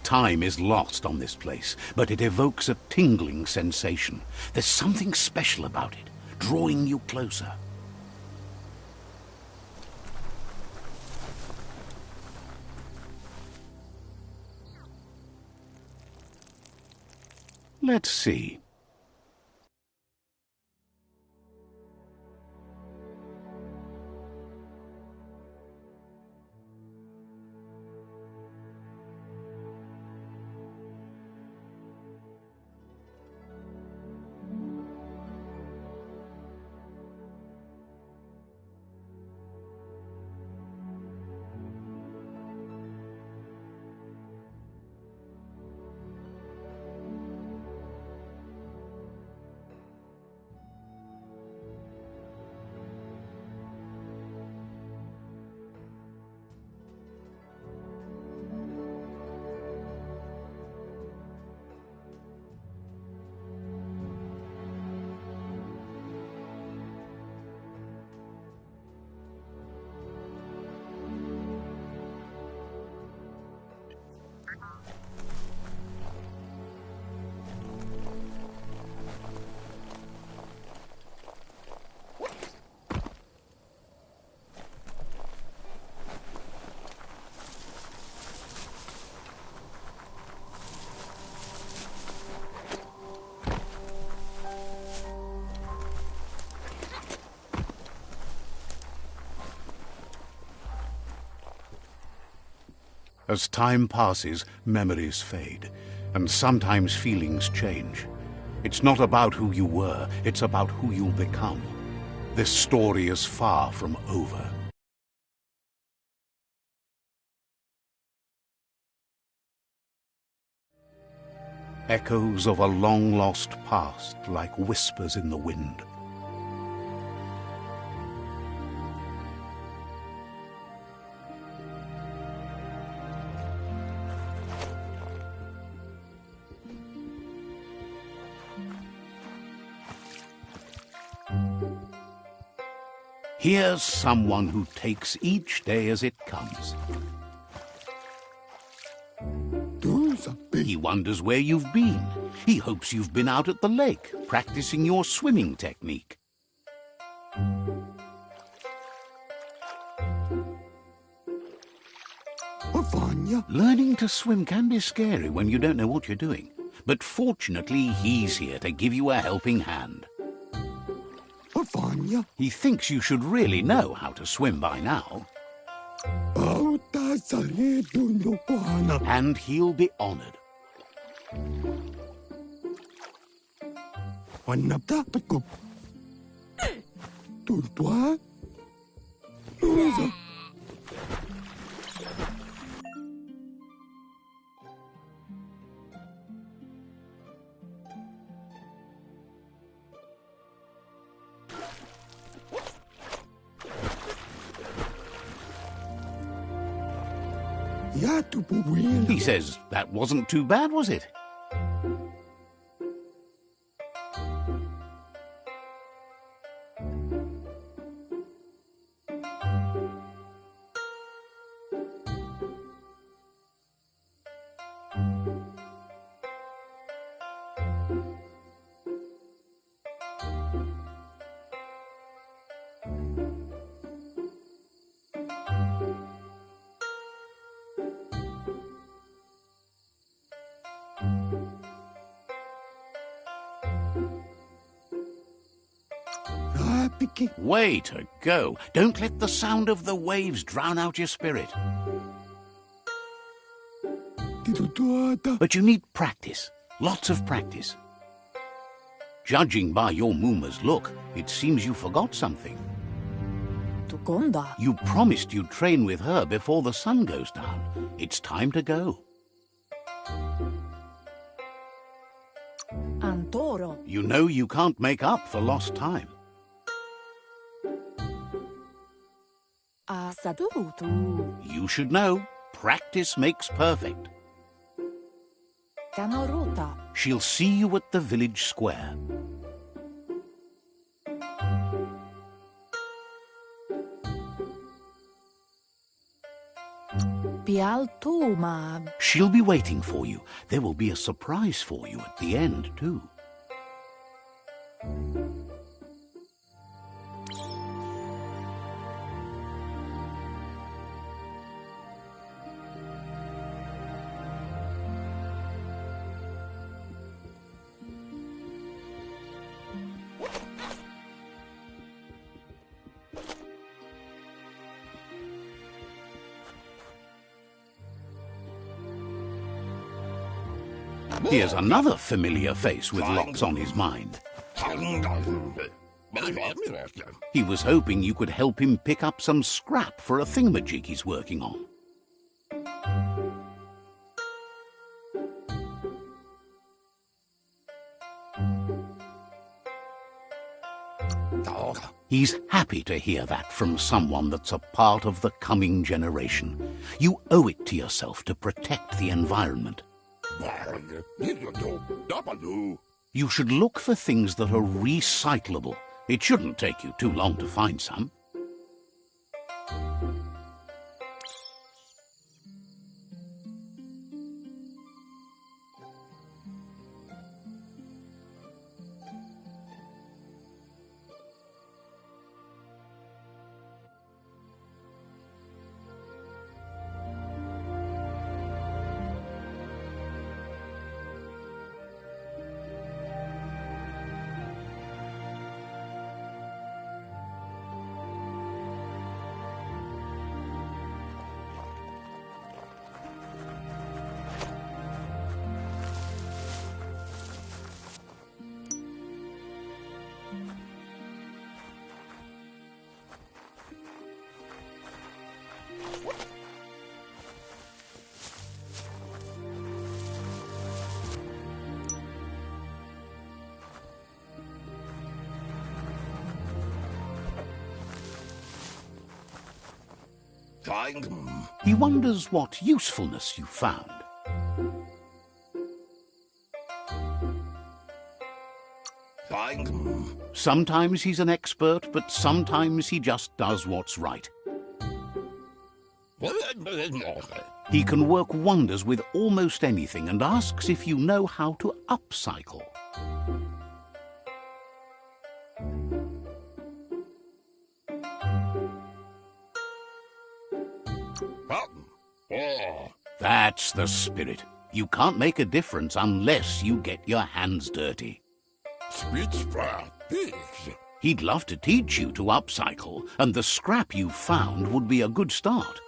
Time is lost on this place, but it evokes a tingling sensation. There's something special about it, drawing you closer. Let's see. As time passes, memories fade, and sometimes feelings change. It's not about who you were, it's about who you'll become. This story is far from over. Echoes of a long-lost past, like whispers in the wind. Here's someone who takes each day as it comes. He wonders where you've been. He hopes you've been out at the lake, practicing your swimming technique. Learning to swim can be scary when you don't know what you're doing. But fortunately, he's here to give you a helping hand. He thinks you should really know how to swim by now. And he'll be honored. He says that wasn't too bad, was it? Way to go. Don't let the sound of the waves drown out your spirit. But you need practice. Lots of practice. Judging by your Muma's look, it seems you forgot something. You promised you'd train with her before the sun goes down. It's time to go. Antoro. You know you can't make up for lost time. Asadutu. You should know, practice makes perfect. Kanoruta. She'll see you at the village square. Toma. She'll be waiting for you. There will be a surprise for you at the end, too. Here's another familiar face with lots on his mind. He was hoping you could help him pick up some scrap for a thingamajig he's working on. He's happy to hear that from someone that's a part of the coming generation. You owe it to yourself to protect the environment. You should look for things that are recyclable. It shouldn't take you too long to find some. He wonders what usefulness you found. Sometimes he's an expert, but sometimes he just does what's right. He can work wonders with almost anything and asks if you know how to upcycle. That's the spirit. You can't make a difference unless you get your hands dirty. He'd love to teach you to upcycle, and the scrap you found would be a good start.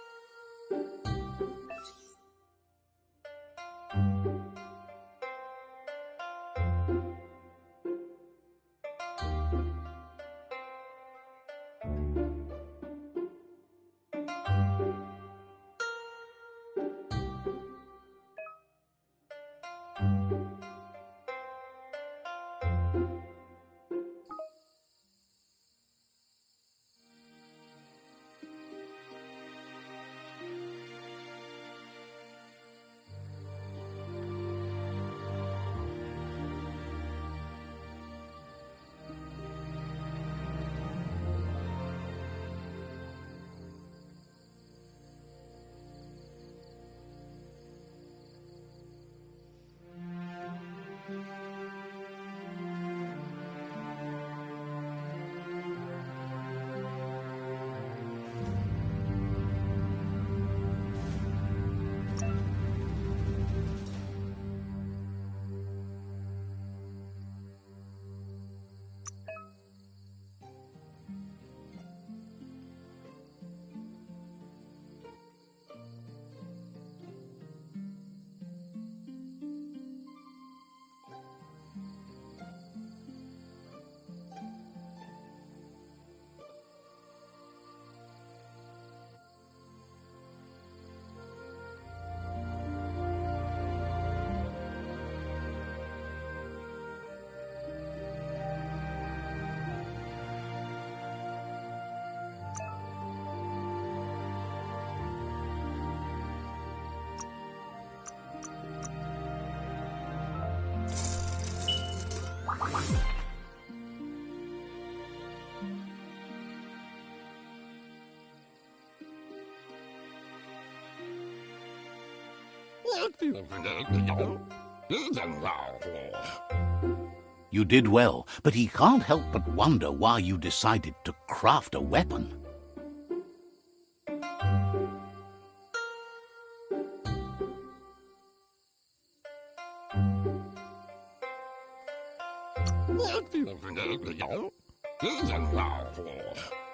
You did well, but he can't help but wonder why you decided to craft a weapon.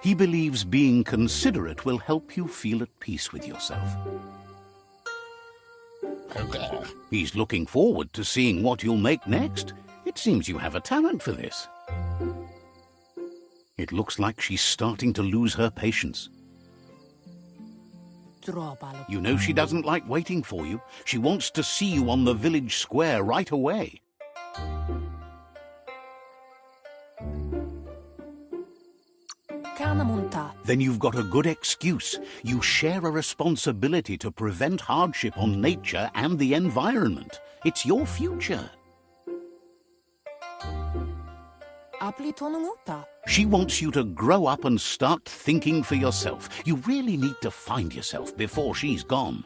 He believes being considerate will help you feel at peace with yourself. He's looking forward to seeing what you'll make next. It seems you have a talent for this. It looks like she's starting to lose her patience. You know she doesn't like waiting for you. She wants to see you on the village square right away. Then you've got a good excuse. You share a responsibility to prevent hardship on nature and the environment. It's your future. She wants you to grow up and start thinking for yourself. You really need to find yourself before she's gone.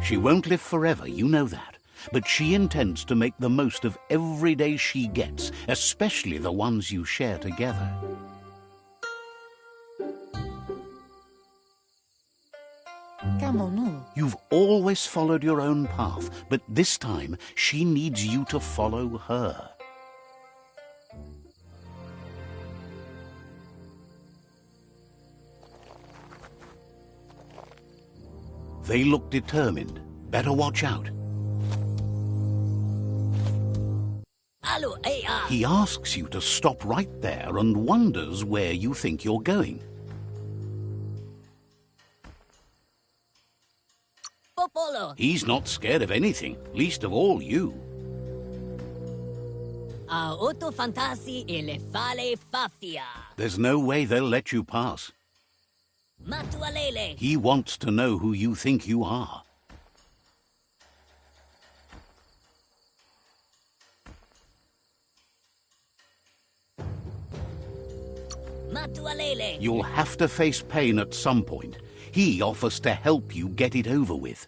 She won't live forever, you know that. But she intends to make the most of every day she gets, especially the ones you share together. You've always followed your own path, but this time she needs you to follow her. They look determined. Better watch out. He asks you to stop right there and wonders where you think you're going. He's not scared of anything, least of all you. There's no way they'll let you pass. He wants to know who you think you are. You'll have to face pain at some point. He offers to help you get it over with.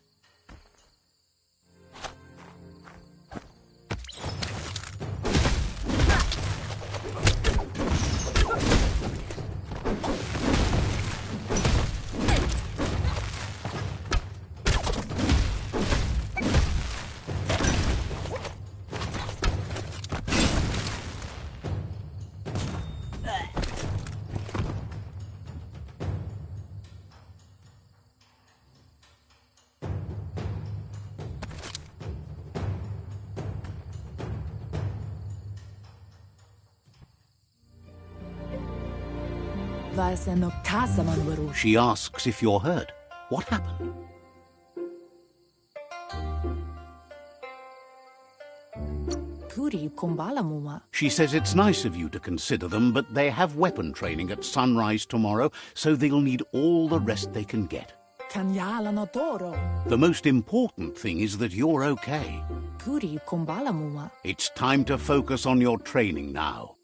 She asks if you're hurt. What happened? She says it's nice of you to consider them, but they have weapon training at sunrise tomorrow, so they'll need all the rest they can get. The most important thing is that you're okay. It's time to focus on your training now.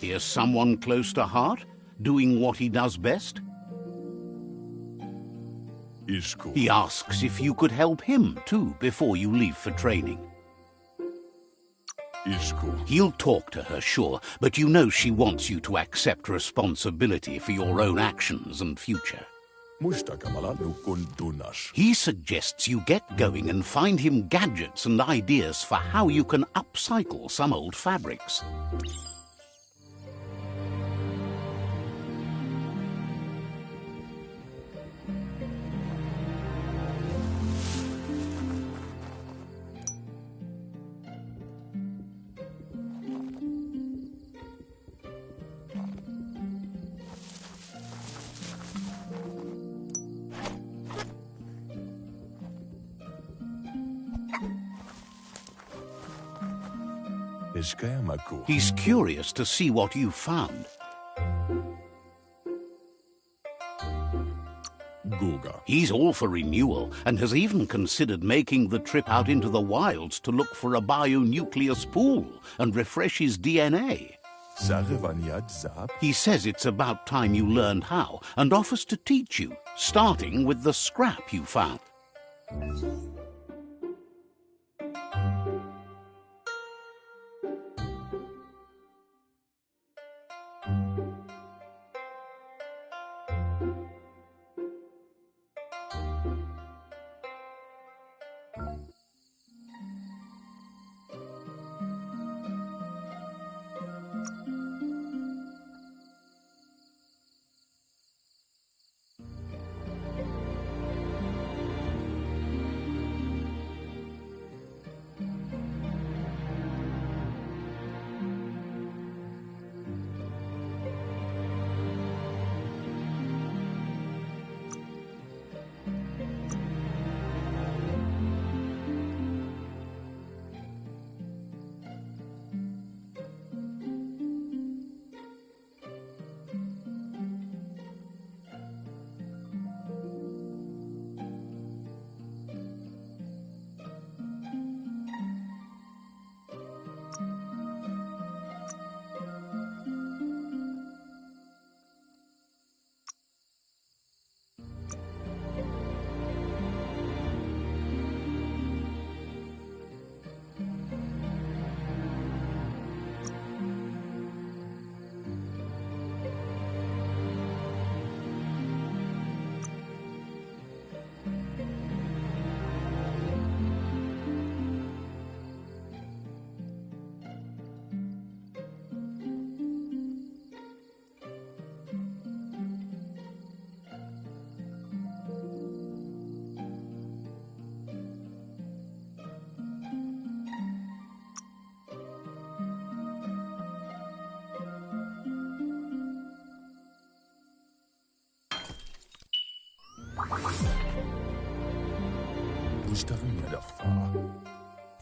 Here's someone close to heart, doing what he does best. He asks if you could help him, too, before you leave for training. He'll talk to her, sure, but you know she wants you to accept responsibility for your own actions and future. He suggests you get going and find him gadgets and ideas for how you can upcycle some old fabrics. He's curious to see what you found. He's all for renewal and has even considered making the trip out into the wilds to look for a bionucleus pool and refresh his DNA. He says it's about time you learned how and offers to teach you, starting with the scrap you found.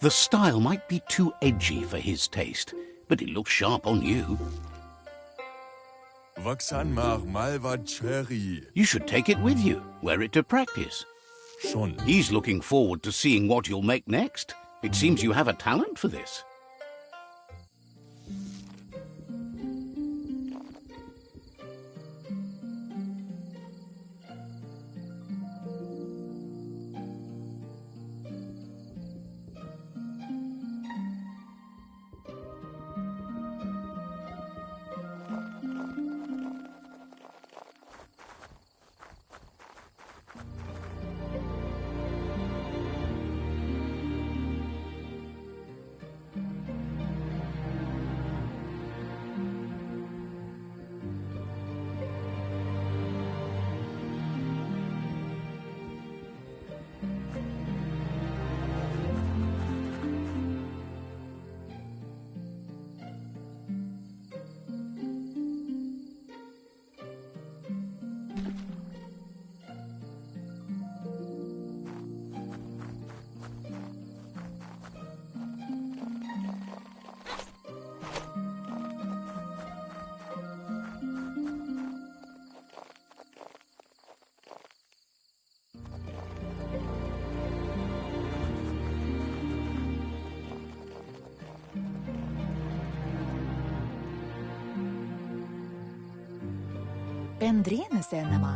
The style might be too edgy for his taste, but it looks sharp on you. You should take it with you, wear it to practice. He's looking forward to seeing what you'll make next. It seems you have a talent for this.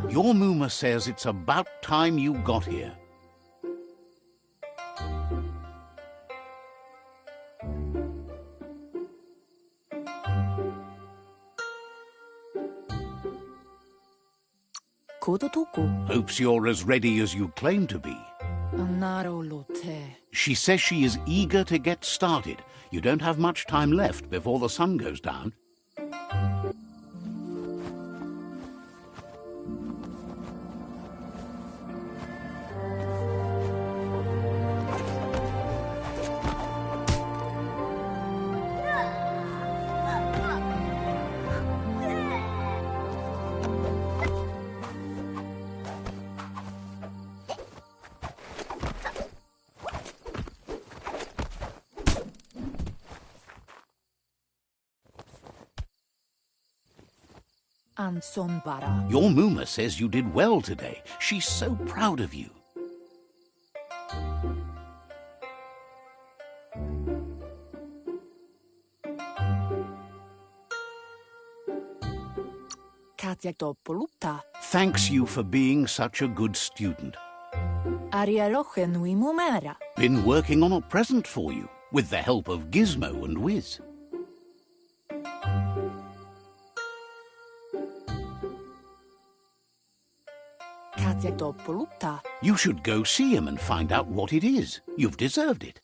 Your Mooma says it's about time you got here. Hopes you're as ready as you claim to be. She says she is eager to get started. You don't have much time left before the sun goes down. Your Mooma says you did well today. She's so proud of you. Thanks you for being such a good student. Been working on a present for you, with the help of Gizmo and Wiz. You should go see him and find out what it is. You've deserved it.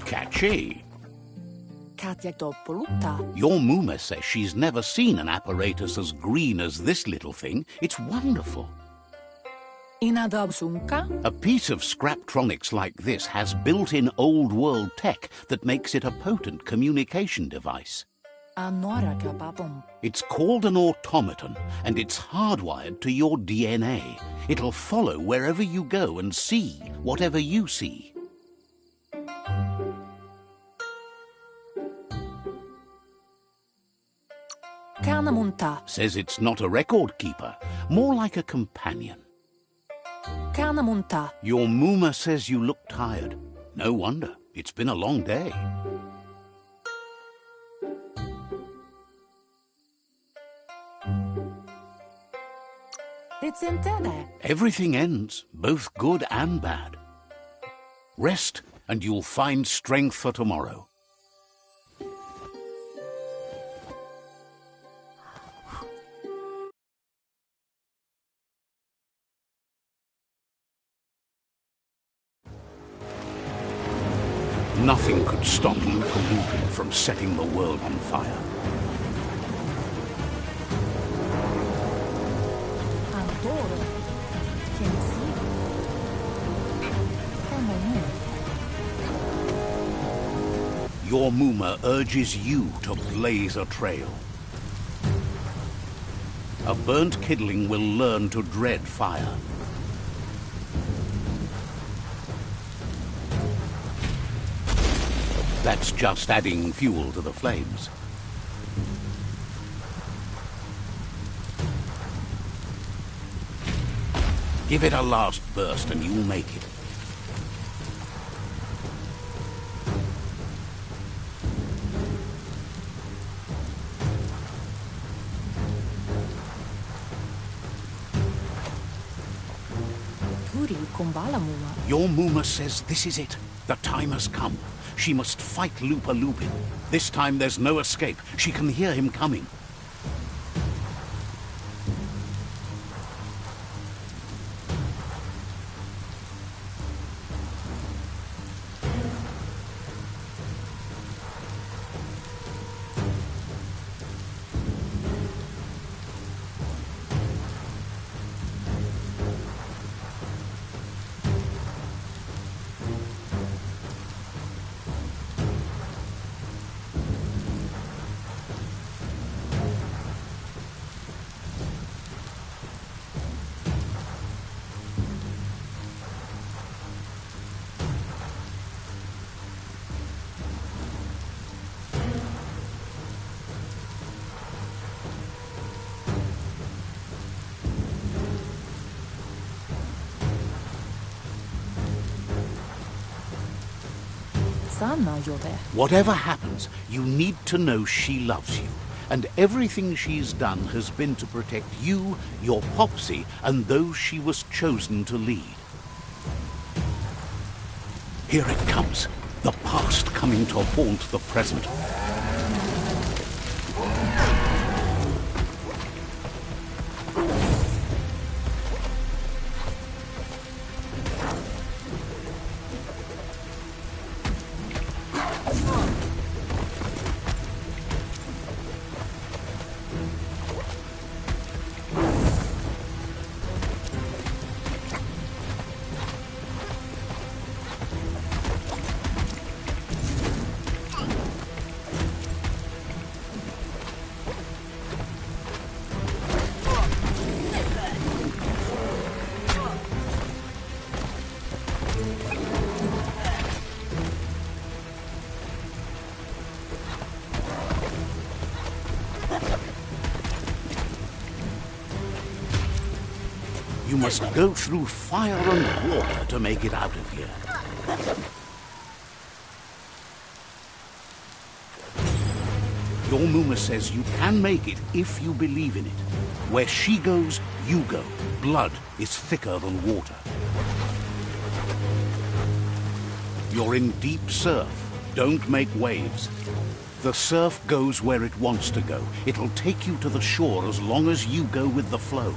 Catchy. Your Mooma says she's never seen an apparatus as green as this little thing. It's wonderful. A piece of Scraptronics like this has built-in old-world tech that makes it a potent communication device. It's called an automaton, and it's hardwired to your DNA. It'll follow wherever you go and see whatever you see. Says it's not a record keeper, more like a companion. Your Mooma says you look tired. No wonder. It's been a long day. Everything ends, both good and bad. Rest, and you'll find strength for tomorrow. Nothing could stop Biomutant from setting the world on fire. Your Muma urges you to blaze a trail. A burnt kidling will learn to dread fire. That's just adding fuel to the flames. Give it a last burst and you'll make it. Your Muma says this is it. The time has come. She must fight Lupa Lupin. This time there's no escape. She can hear him coming. Whatever happens, you need to know she loves you. And everything she's done has been to protect you, your Popsy, and those she was chosen to lead. Here it comes. The past coming to haunt the present. You must go through fire and water to make it out of here. Your Muma says you can make it if you believe in it. Where she goes, you go. Blood is thicker than water. You're in deep surf. Don't make waves. The surf goes where it wants to go. It'll take you to the shore as long as you go with the flow.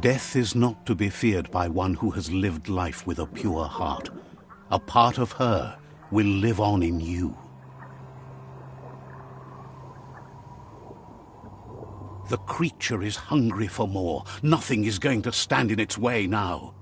Death is not to be feared by one who has lived life with a pure heart. A part of her will live on in you. The creature is hungry for more. Nothing is going to stand in its way now.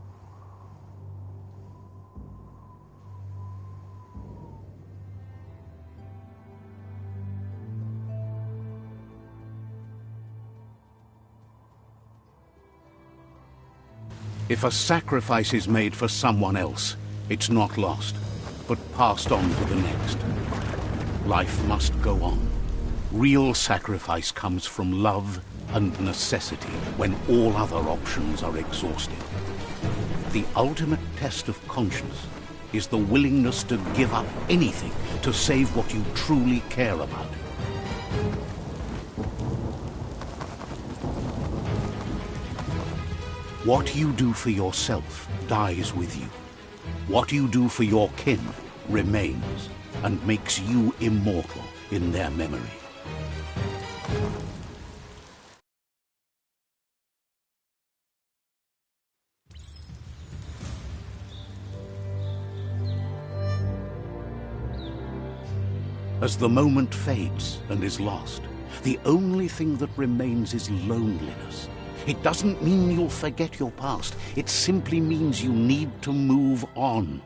If a sacrifice is made for someone else, it's not lost, but passed on to the next. Life must go on. Real sacrifice comes from love and necessity when all other options are exhausted. The ultimate test of conscience is the willingness to give up anything to save what you truly care about. What you do for yourself dies with you. What you do for your kin remains and makes you immortal in their memory. As the moment fades and is lost, the only thing that remains is loneliness. It doesn't mean you'll forget your past. It simply means you need to move on.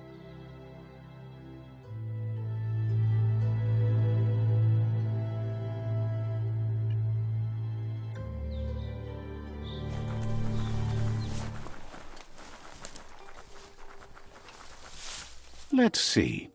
Let's see.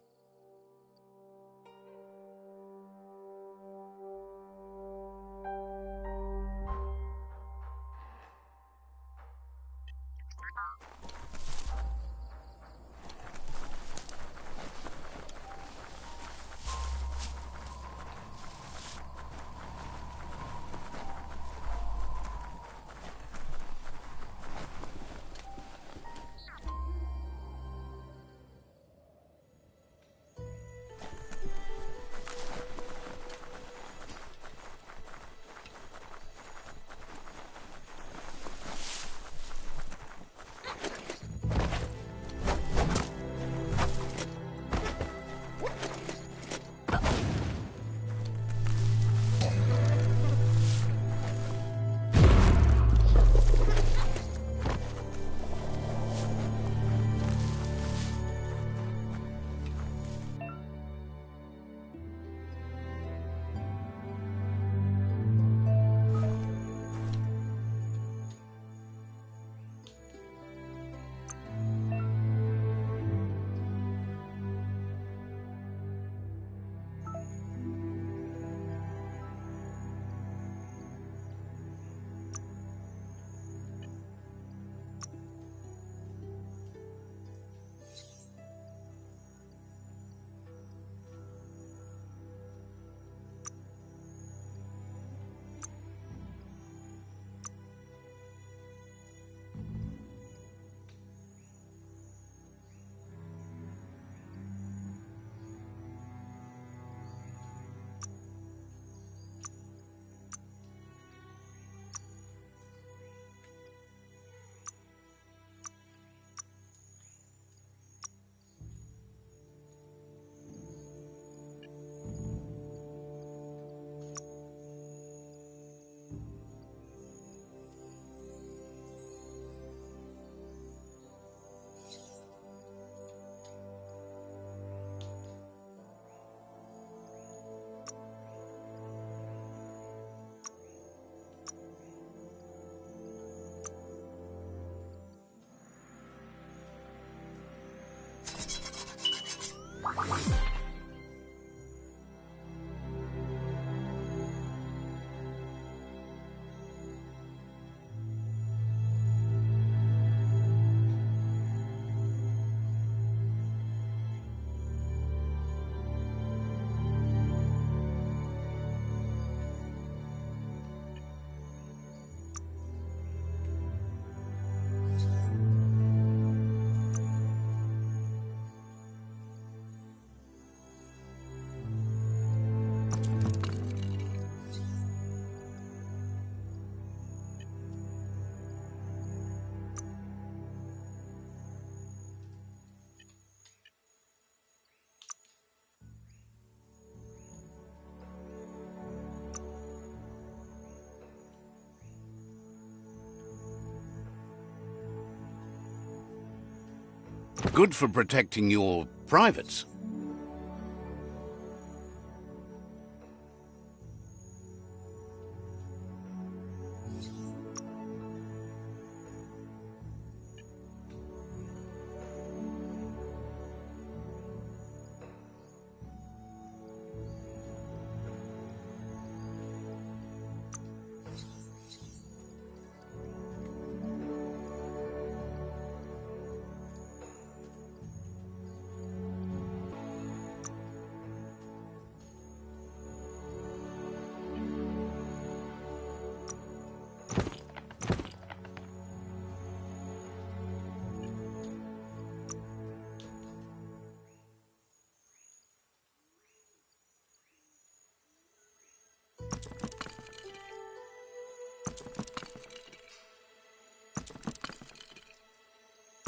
Good for protecting your privates.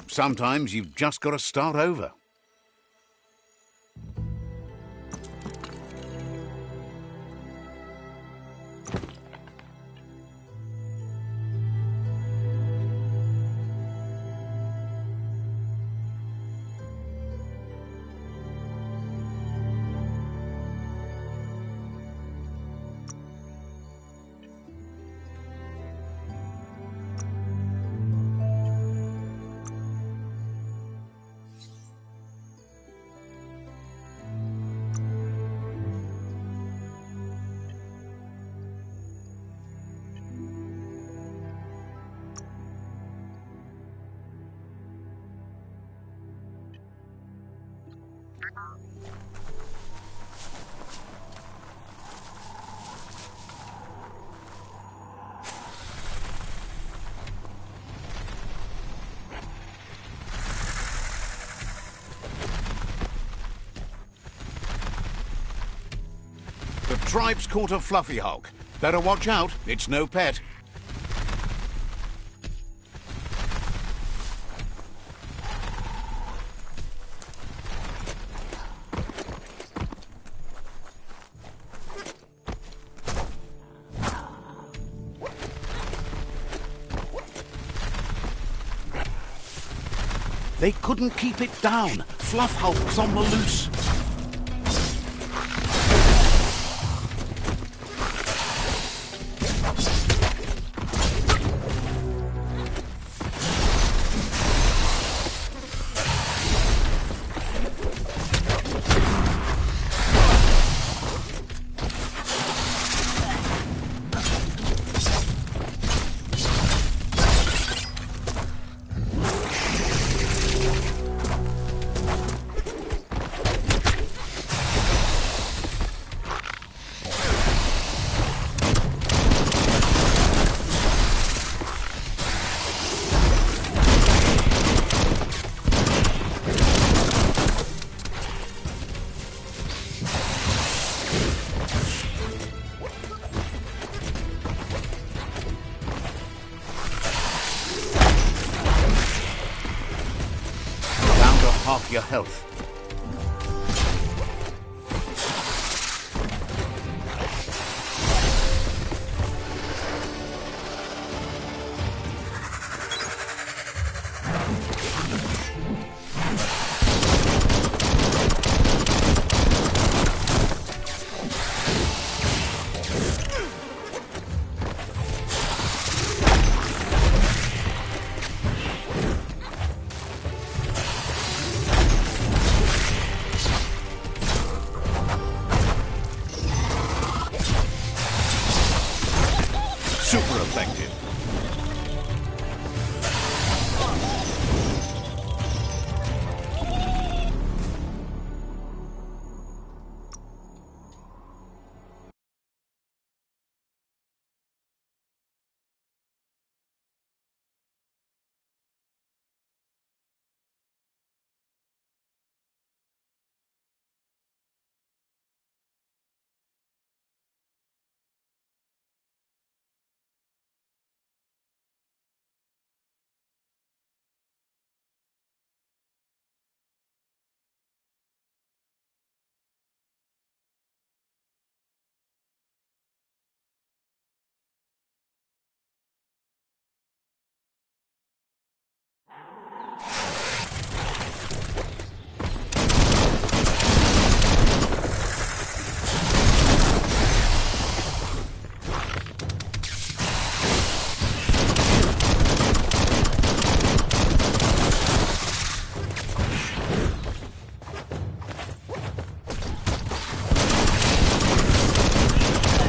Sometimes you've just got to start over. The tribe's caught a fluffy hog. Better watch out, it's no pet. They couldn't keep it down. Fluff hulk's on the loose. Half your health.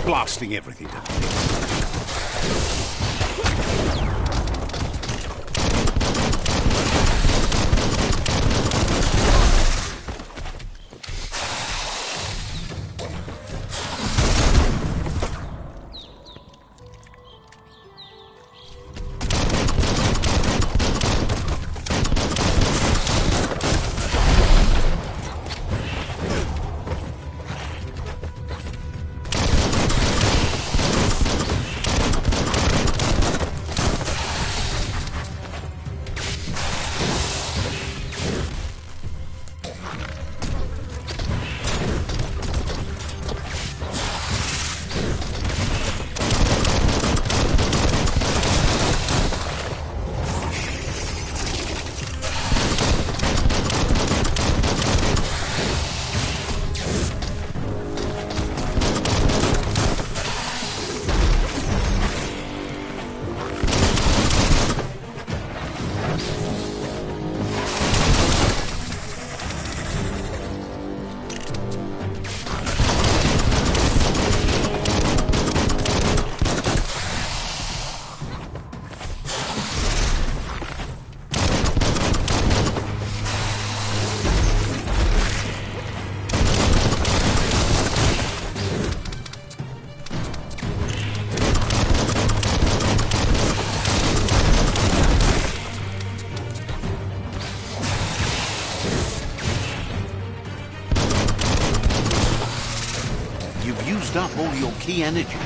blasting everything to bits. You've used up all your key energy.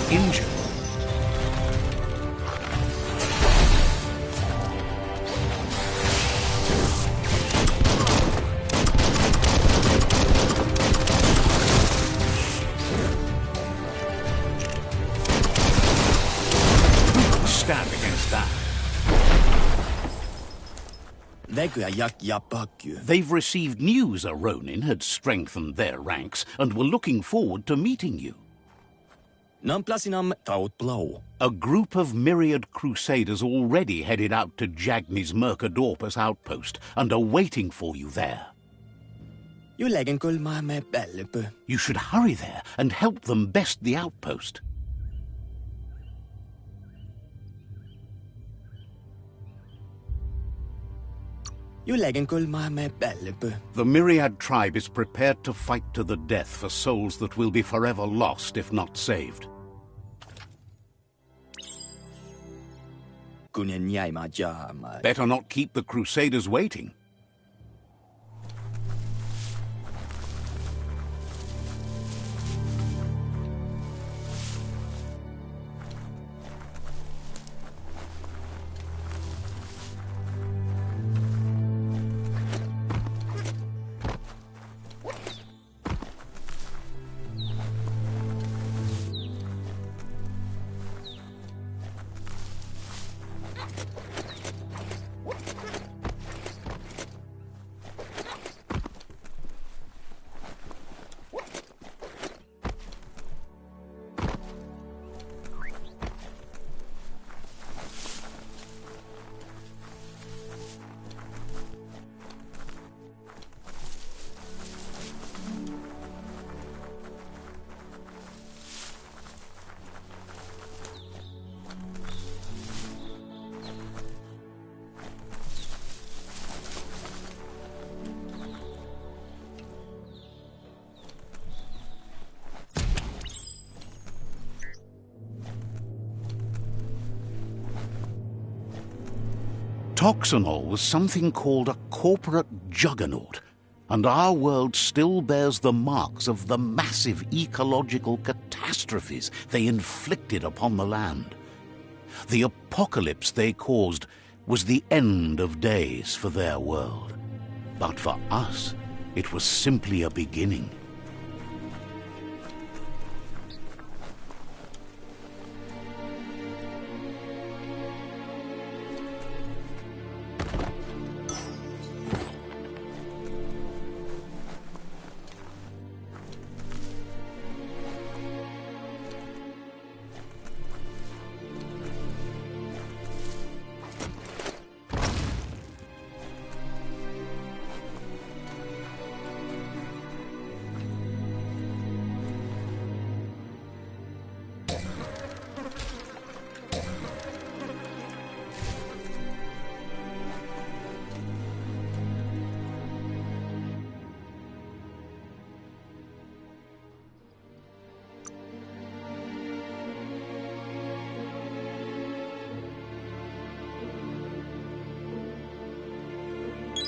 Injured. Who could stand against that? They've received news a Ronin had strengthened their ranks and were looking forward to meeting you. A group of myriad crusaders already headed out to Jagni's Mercadorpus outpost and are waiting for you there. You should hurry there and help them best the outpost. The Myriad tribe is prepared to fight to the death for souls that will be forever lost if not saved. Better not keep the Crusaders waiting. Toxanol was something called a corporate juggernaut, and our world still bears the marks of the massive ecological catastrophes they inflicted upon the land. The apocalypse they caused was the end of days for their world. But for us, it was simply a beginning.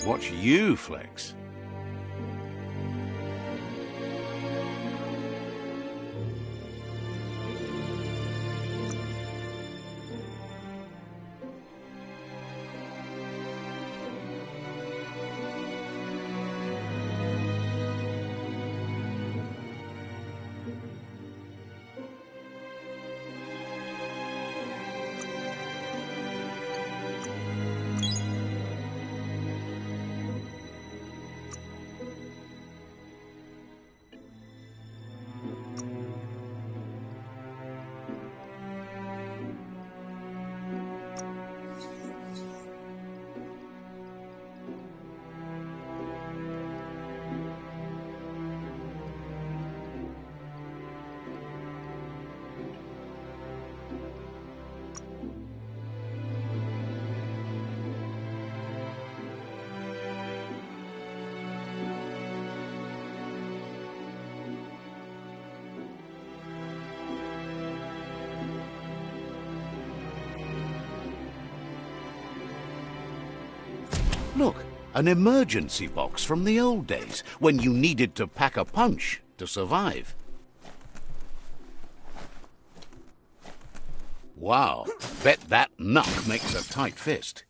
Watch you flex. Look, an emergency box from the old days, when you needed to pack a punch to survive. Wow, bet that knuck makes a tight fist.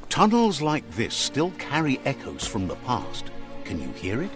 Tunnels like this still carry echoes from the past. Can you hear it?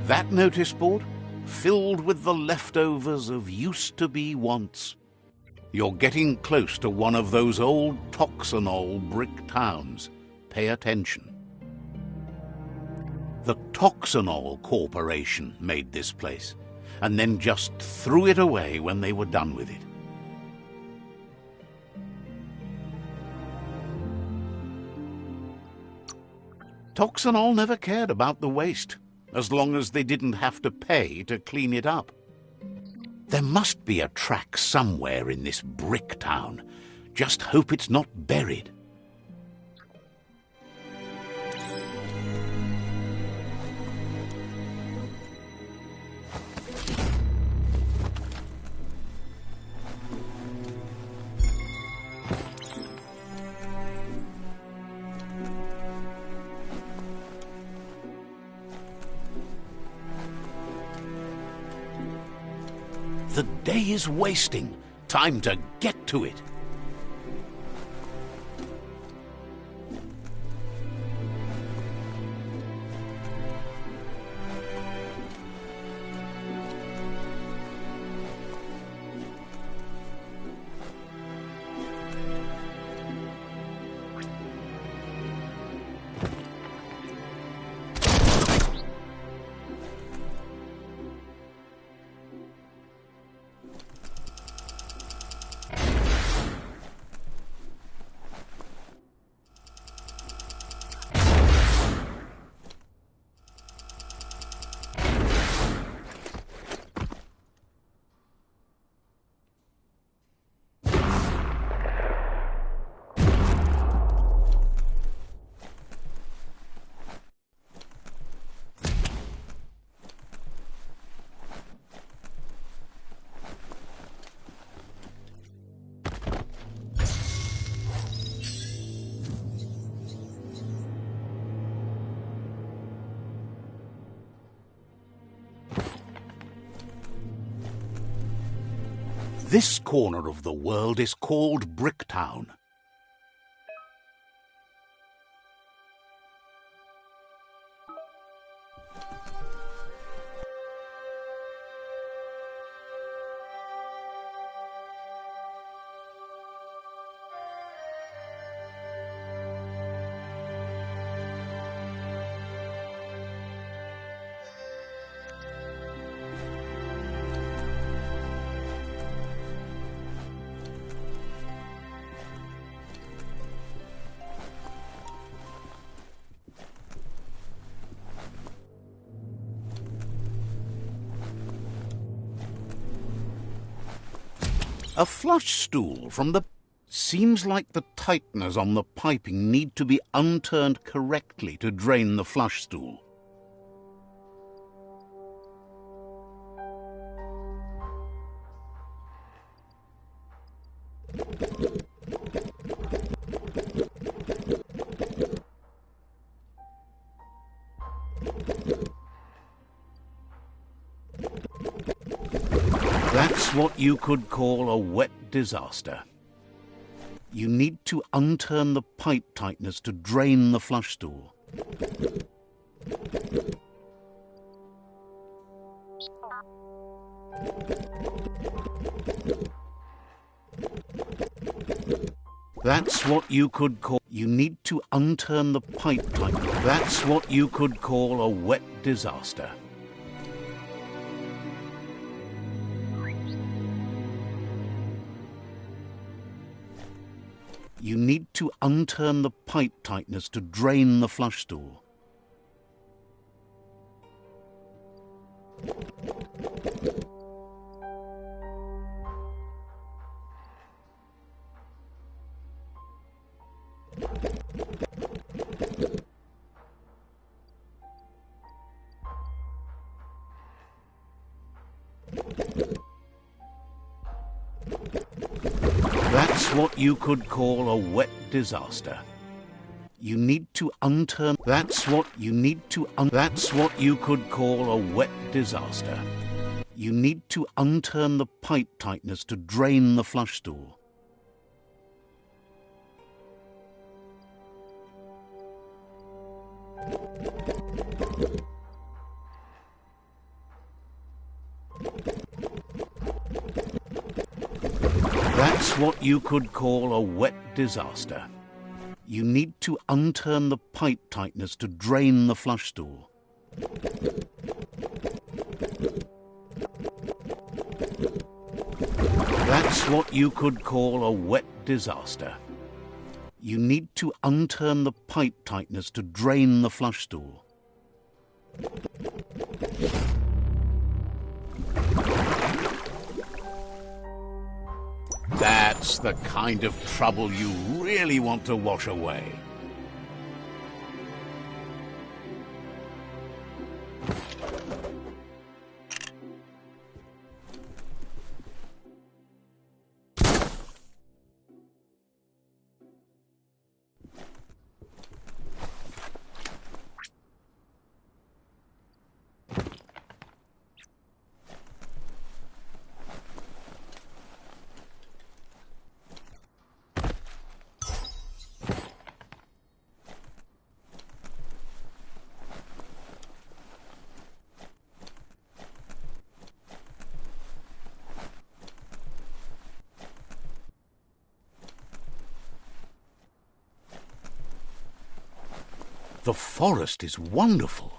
That notice board, filled with the leftovers of used-to-be wants. You're getting close to one of those old Toxanol brick towns. Pay attention. The Toxanol Corporation made this place, and then just threw it away when they were done with it. Toxanol never cared about the waste, as long as they didn't have to pay to clean it up. There must be a track somewhere in this brick town. Just hope it's not buried. The day is wasting. Time to get to it. This corner of the world is called Bricktown. A flush stool from the... Seems like the tighteners on the piping need to be unturned correctly to drain the flush stool. That's what you could call a wet disaster. You need to unturn the pipe tighteners to drain the flush stool. That's what you could call... You need to unturn the pipe tighteners. That's what you could call a wet disaster. . You need to unturn the pipe tightness to drain the flush stool. That's what you could call a wet disaster. You need to unturn. That's what you could call a wet disaster. You need to unturn the pipe tightness to drain the flush stool. That's what you could call a wet disaster. You need to unturn the pipe tightness to drain the flush stool. That's what you could call a wet disaster. You need to unturn the pipe tightness to drain the flush stool. That's the kind of trouble you really want to wash away. The forest is wonderful.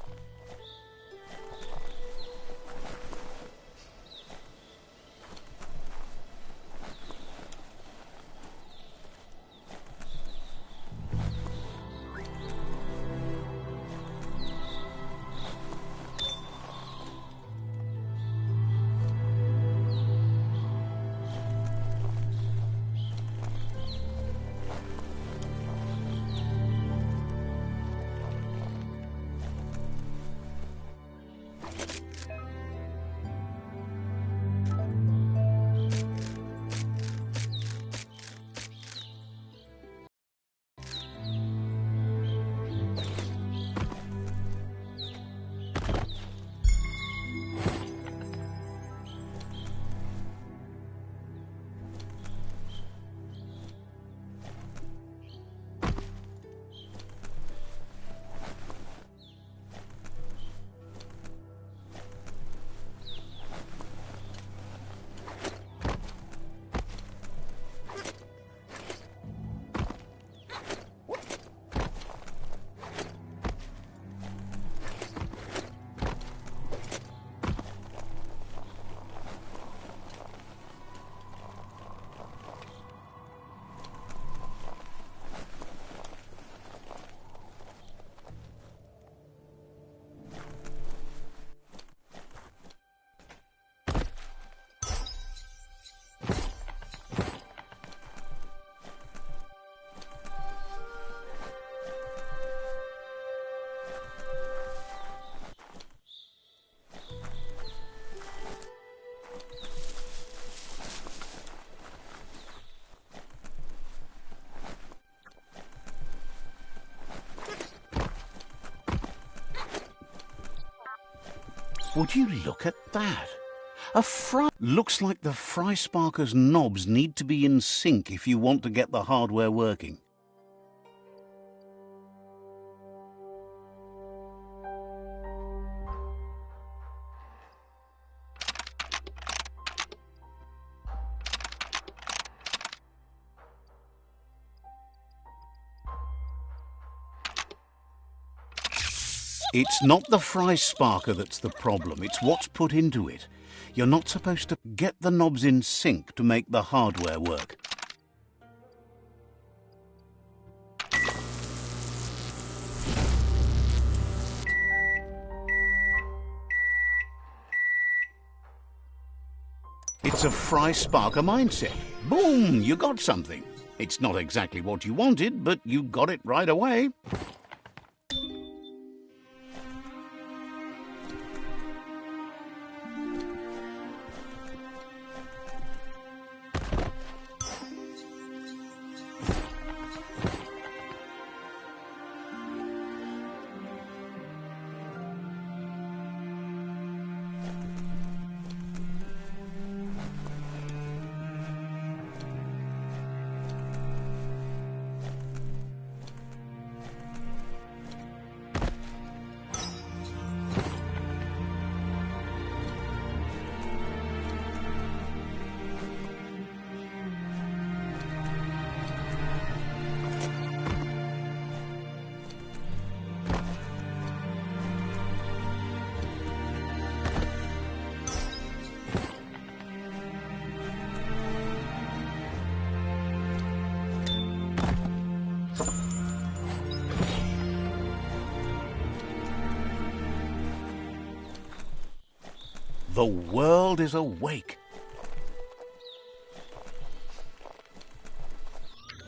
Would you look at that? Looks like the fry sparker's knobs need to be in sync if you want to get the hardware working. It's not the fry sparker that's the problem, it's what's put into it. You're not supposed to get the knobs in sync to make the hardware work. It's a Fry Sparker mindset. Boom! You got something. It's not exactly what you wanted, but you got it right away. The world is awake.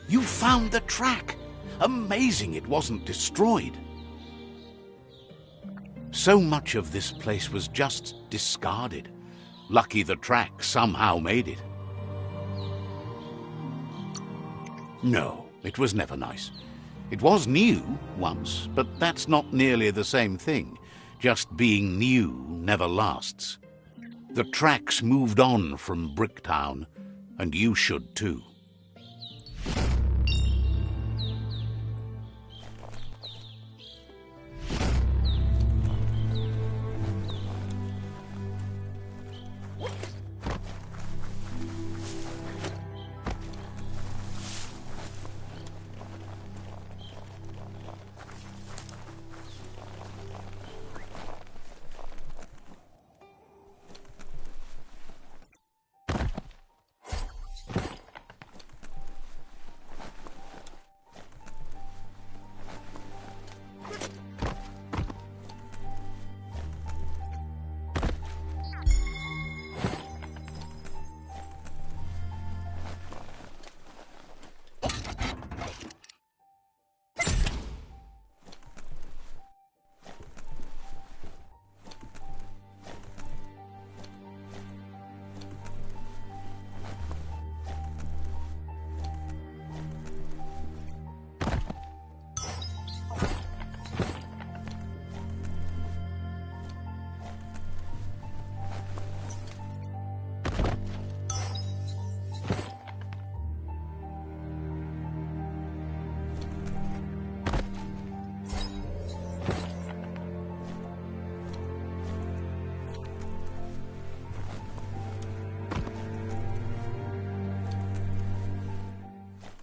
You found the track. Amazing it wasn't destroyed. So much of this place was just discarded. Lucky the track somehow made it. No, it was never nice. It was new once, but that's not nearly the same thing. Just being new never lasts. The tracks moved on from Bricktown, and you should too.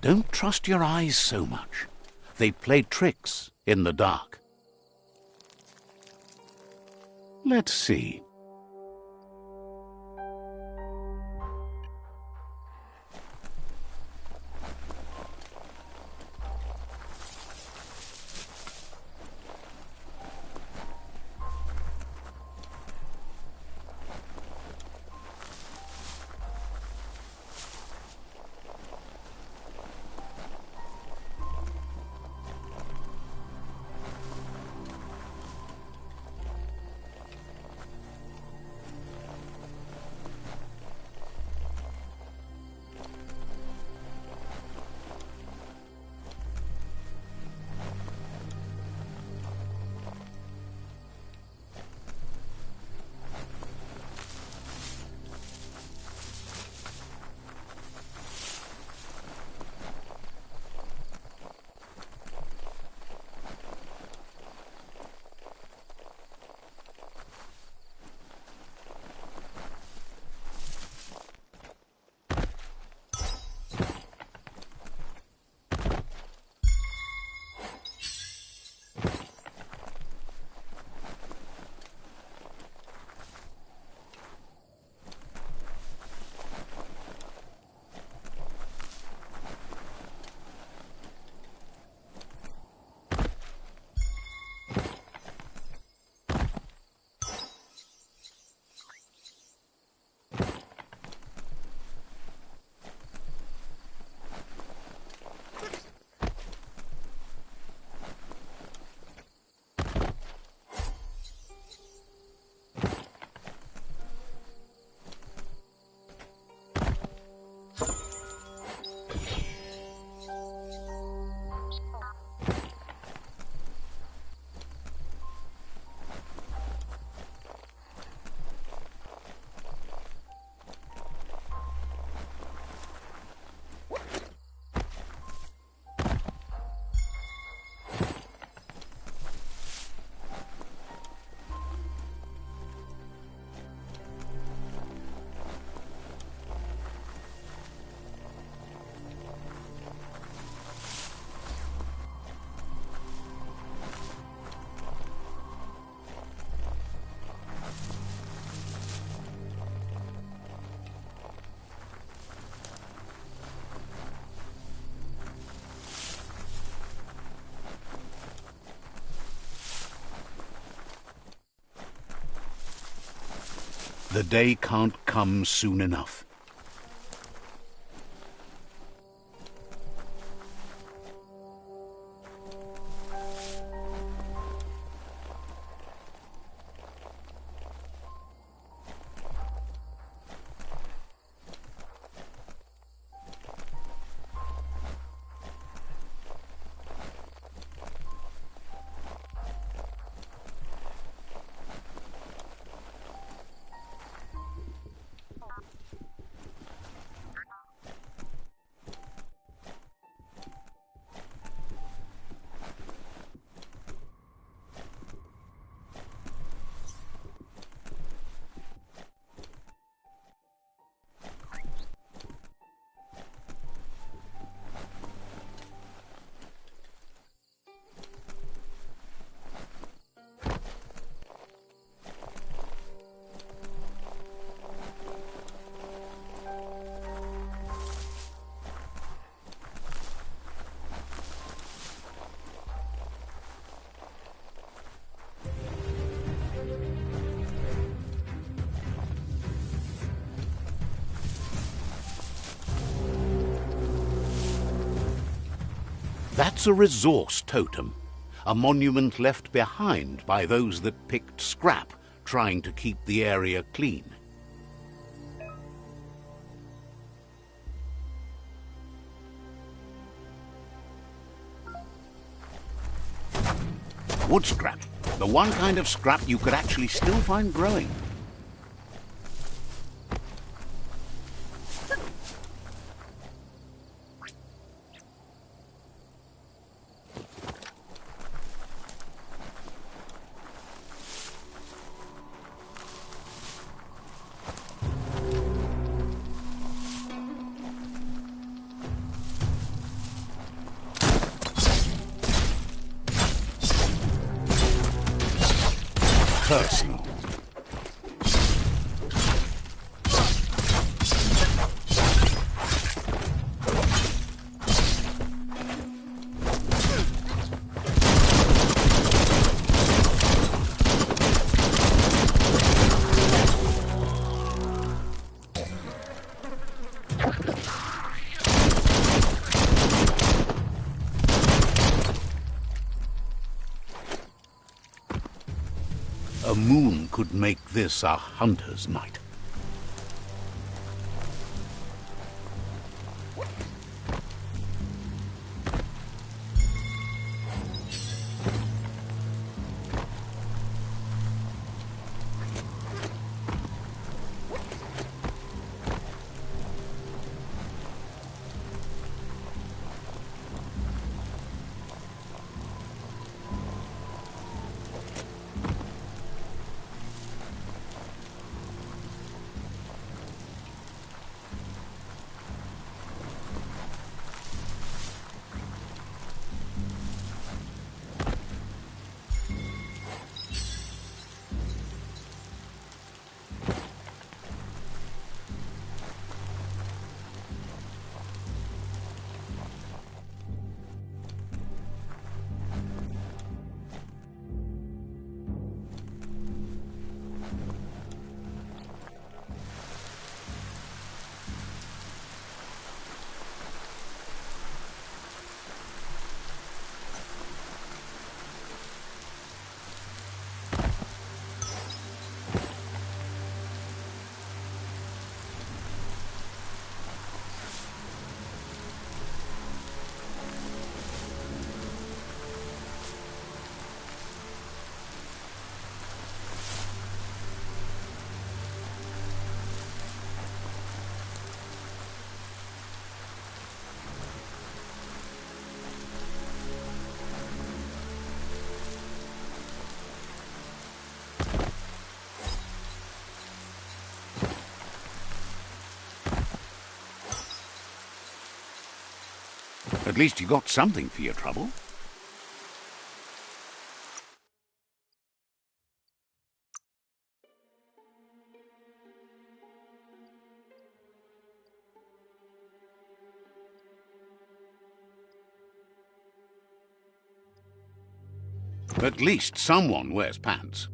Don't trust your eyes so much. They play tricks in the dark. Let's see. The day can't come soon enough. That's a resource totem, a monument left behind by those that picked scrap, trying to keep the area clean. Wood scrap, the one kind of scrap you could actually still find growing. Personal. A moon could make this a hunter's night. At least you got something for your trouble. At least someone wears pants.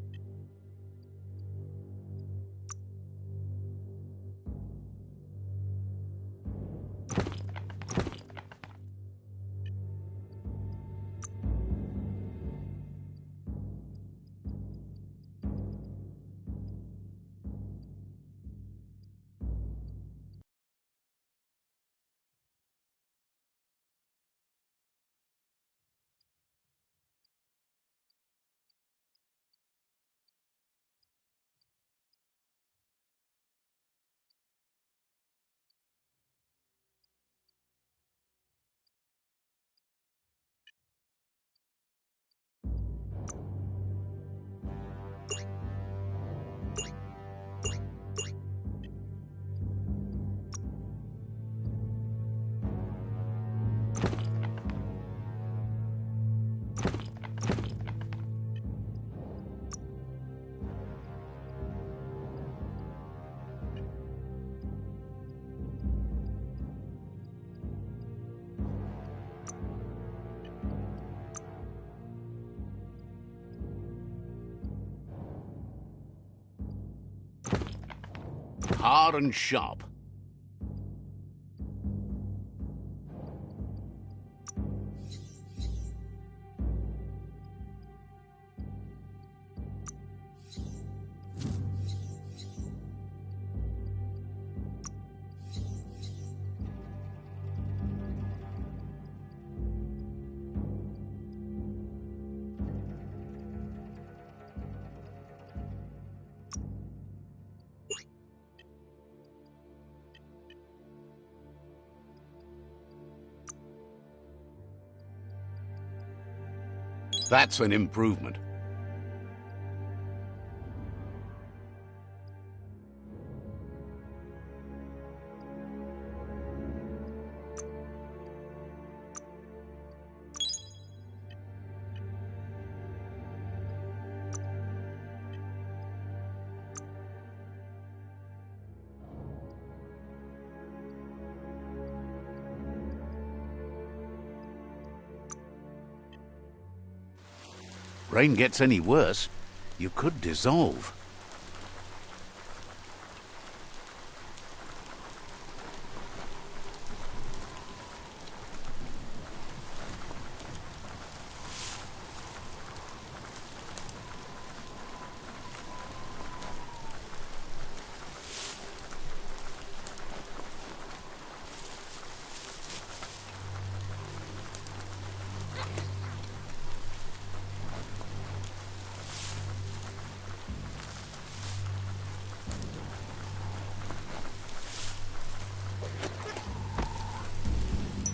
hard and sharp. That's an improvement. Rain gets any worse, you could dissolve.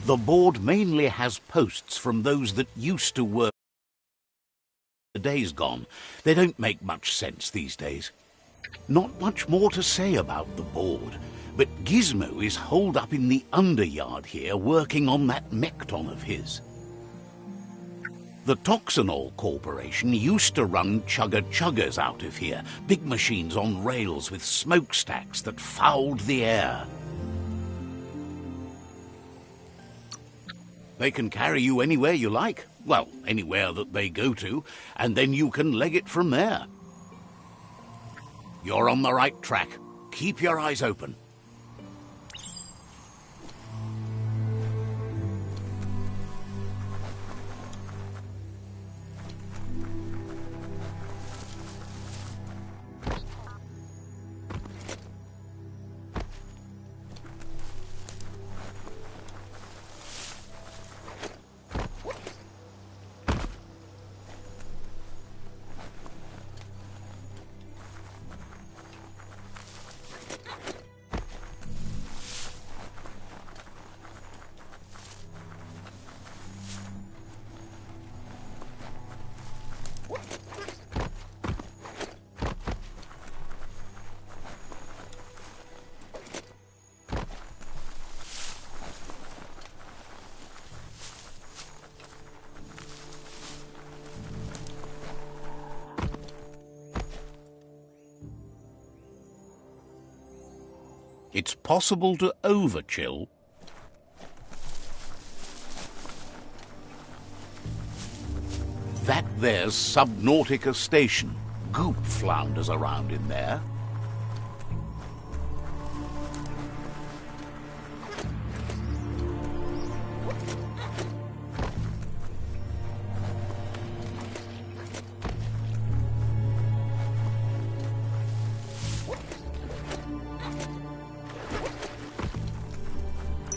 The board mainly has posts from those that used to work. The days gone. They don't make much sense these days. Not much more to say about the board, but Gizmo is holed up in the underyard here working on that Mekton of his. The Toxanol Corporation used to run chugger-chuggers out of here, big machines on rails with smokestacks that fouled the air. They can carry you anywhere you like. Well, anywhere that they go to, and then you can leg it from there. You're on the right track. Keep your eyes open. It's possible to overchill. That there's Subnautica Station. Goop flounders around in there.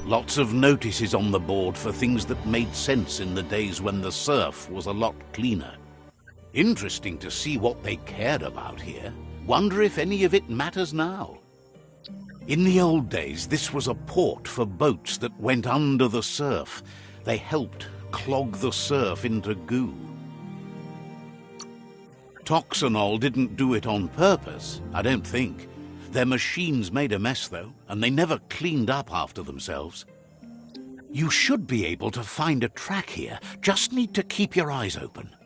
Lots of notices on the board for things that made sense in the days when the surf was a lot cleaner. Interesting to see what they cared about here. Wonder if any of it matters now. In the old days, this was a port for boats that went under the surf. They helped clog the surf into goo. Toxanol didn't do it on purpose, I don't think. Their machines made a mess, though, and they never cleaned up after themselves. You should be able to find a track here. Just need to keep your eyes open.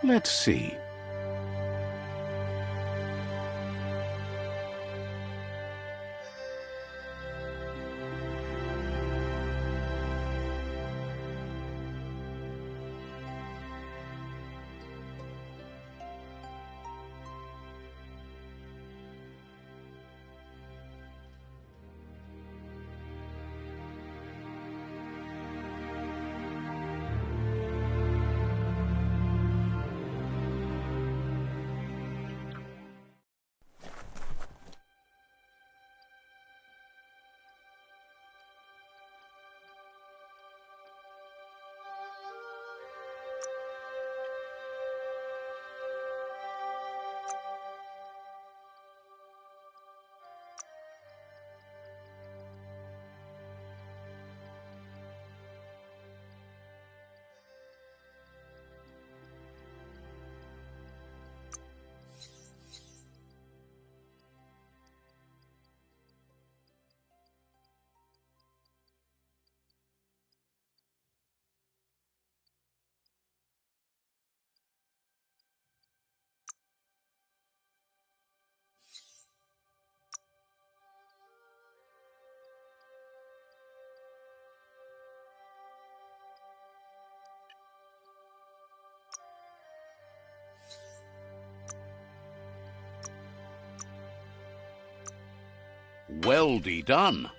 Let's see. Well-de-done.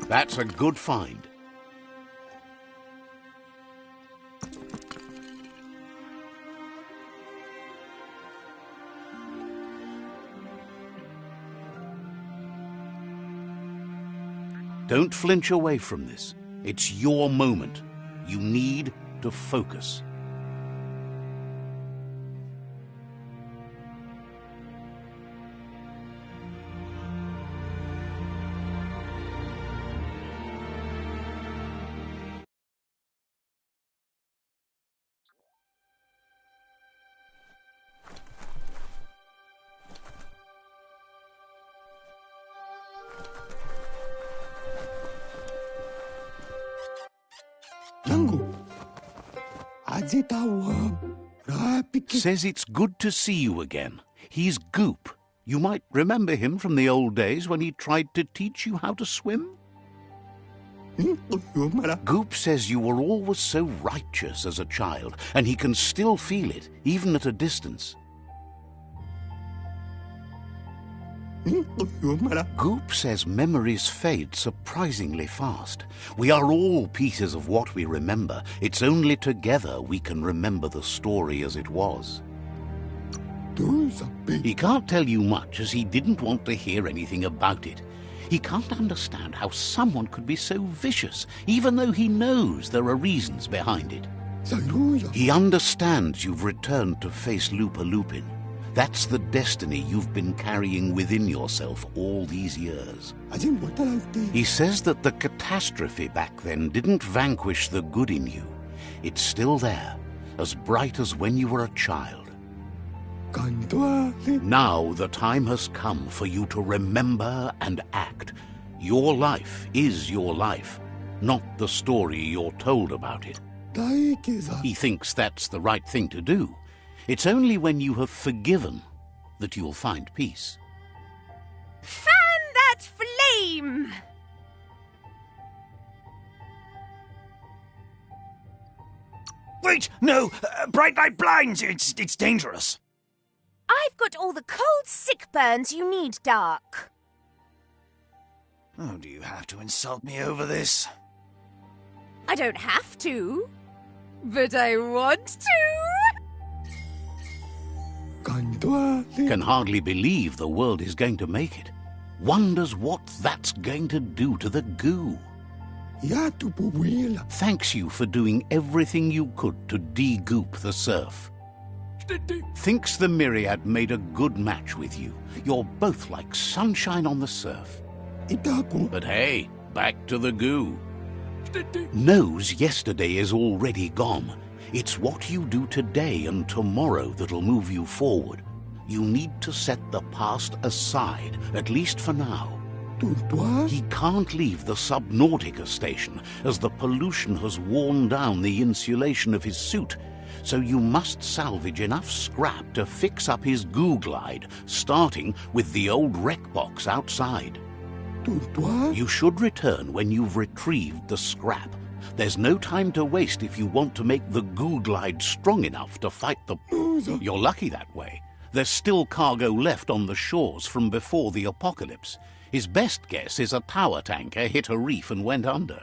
That's a good find. Don't flinch away from this. It's your moment. You need to focus. Says it's good to see you again. He's Goop. You might remember him from the old days when he tried to teach you how to swim. Goop says you were always so righteous as a child, and he can still feel it, even at a distance. Goop says memories fade surprisingly fast. We are all pieces of what we remember. It's only together we can remember the story as it was. He can't tell you much, as he didn't want to hear anything about it. He can't understand how someone could be so vicious, even though he knows there are reasons behind it. He understands you've returned to face Lupin. That's the destiny you've been carrying within yourself all these years. He says that the catastrophe back then didn't vanquish the good in you. It's still there, as bright as when you were a child. Now the time has come for you to remember and act. Your life is your life, not the story you're told about it. He thinks that's the right thing to do. It's only when you have forgiven that you'll find peace. Fan that flame! Wait, no! Bright light blinds! It's dangerous. I've got all the cold sick burns you need, Dark. Oh, do you have to insult me over this? I don't have to, but I want to. Can hardly believe the world is going to make it. Wonders what that's going to do to the goo. Thanks you for doing everything you could to de-goop the surf. Thinks the Myriad made a good match with you. You're both like sunshine on the surf. But hey, back to the goo. Knows yesterday is already gone. It's what you do today and tomorrow that'll move you forward. You need to set the past aside, at least for now. He can't leave the Subnautica station, as the pollution has worn down the insulation of his suit, so you must salvage enough scrap to fix up his goo glide, starting with the old wreck box outside. You should return when you've retrieved the scrap. There's no time to waste if you want to make the goo glide strong enough to fight the... You're lucky that way. There's still cargo left on the shores from before the apocalypse. His best guess is a power tanker hit a reef and went under.